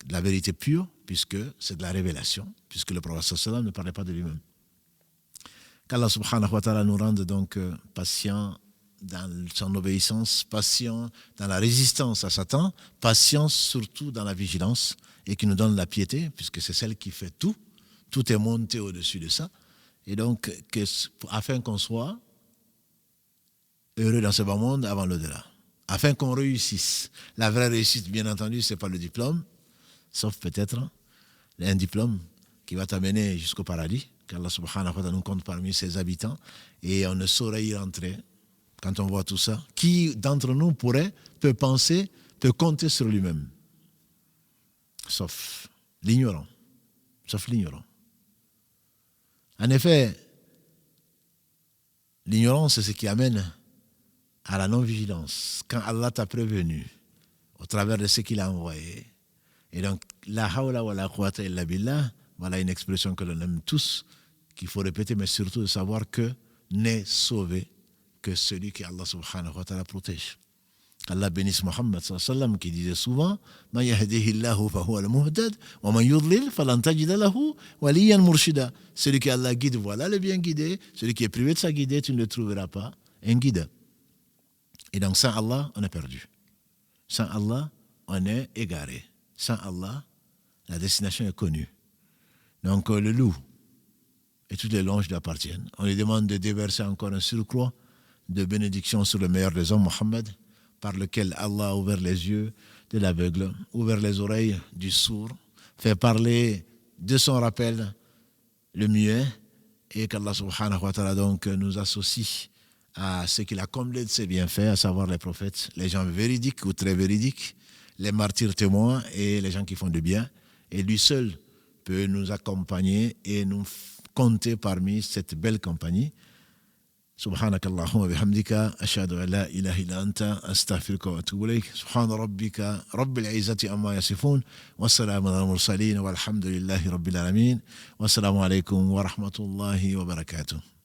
de la vérité pure, puisque c'est de la révélation, puisque le prophète sallallahu ne parlait pas de lui-même. Qu'Allah subhanahu wa ta'ala nous rende donc patients dans son obéissance, patients dans la résistance à Satan, patients surtout dans la vigilance, et qui nous donne la piété, puisque c'est celle qui fait tout. Tout est monté au-dessus de ça. Et donc, afin qu'on soit heureux dans ce bas monde avant l'au-delà. Afin qu'on réussisse. La vraie réussite, bien entendu, ce n'est pas le diplôme, sauf peut-être un diplôme qui va t'amener jusqu'au paradis, qu'Allah subhanahu wa ta'ala nous compte parmi ses habitants, et on ne saurait y rentrer quand on voit tout ça. Qui d'entre nous peut penser, peut compter sur lui-même? Sauf l'ignorant. Sauf l'ignorant. En effet, l'ignorance, c'est ce qui amène à la non-vigilance. Quand Allah t'a prévenu, au travers de ce qu'il a envoyé, et donc, la hawla wa la quwwata illa billah, voilà une expression que l'on aime tous, qu'il faut répéter, mais surtout de savoir que n'est sauvé que celui que Allah subhanahu wa ta'ala protège. Allah bénisse Muhammad sallallahu alayhi wa sallam qui disait souvent Man yahdihillahu fahuwa al-muhtad wa man yudlil falan tajida lahu waliyan murshida. Celui qui Allah guide, voilà le bien guidé. Celui qui est privé de sa guidée, tu ne le trouveras pas un guide. Et donc sans Allah, on est perdu. Sans Allah, on est égaré. Sans Allah, la destination est connue. Donc le loup et toutes les louanges lui appartiennent. On lui demande de déverser encore un surcroît de bénédiction sur le meilleur des hommes, Mohammed, par lequel Allah a ouvert les yeux de l'aveugle, ouvert les oreilles du sourd, fait parler de son rappel le muet, et qu'Allah subhanahu wa ta'ala donc nous associe à ce qu'il a comblé de ses bienfaits, à savoir les prophètes, les gens véridiques ou très véridiques, les martyrs témoins et les gens qui font du bien. Et lui seul peut nous accompagner et nous compter parmi cette belle compagnie. سبحانك اللهم وبحمدك أشهد أن لا إله إلا أنت أستغفرك وأتوب إليك سبحان ربك رب العزة عما يصفون والسلام على المرسلين والحمد لله رب العالمين والسلام عليكم ورحمة الله وبركاته.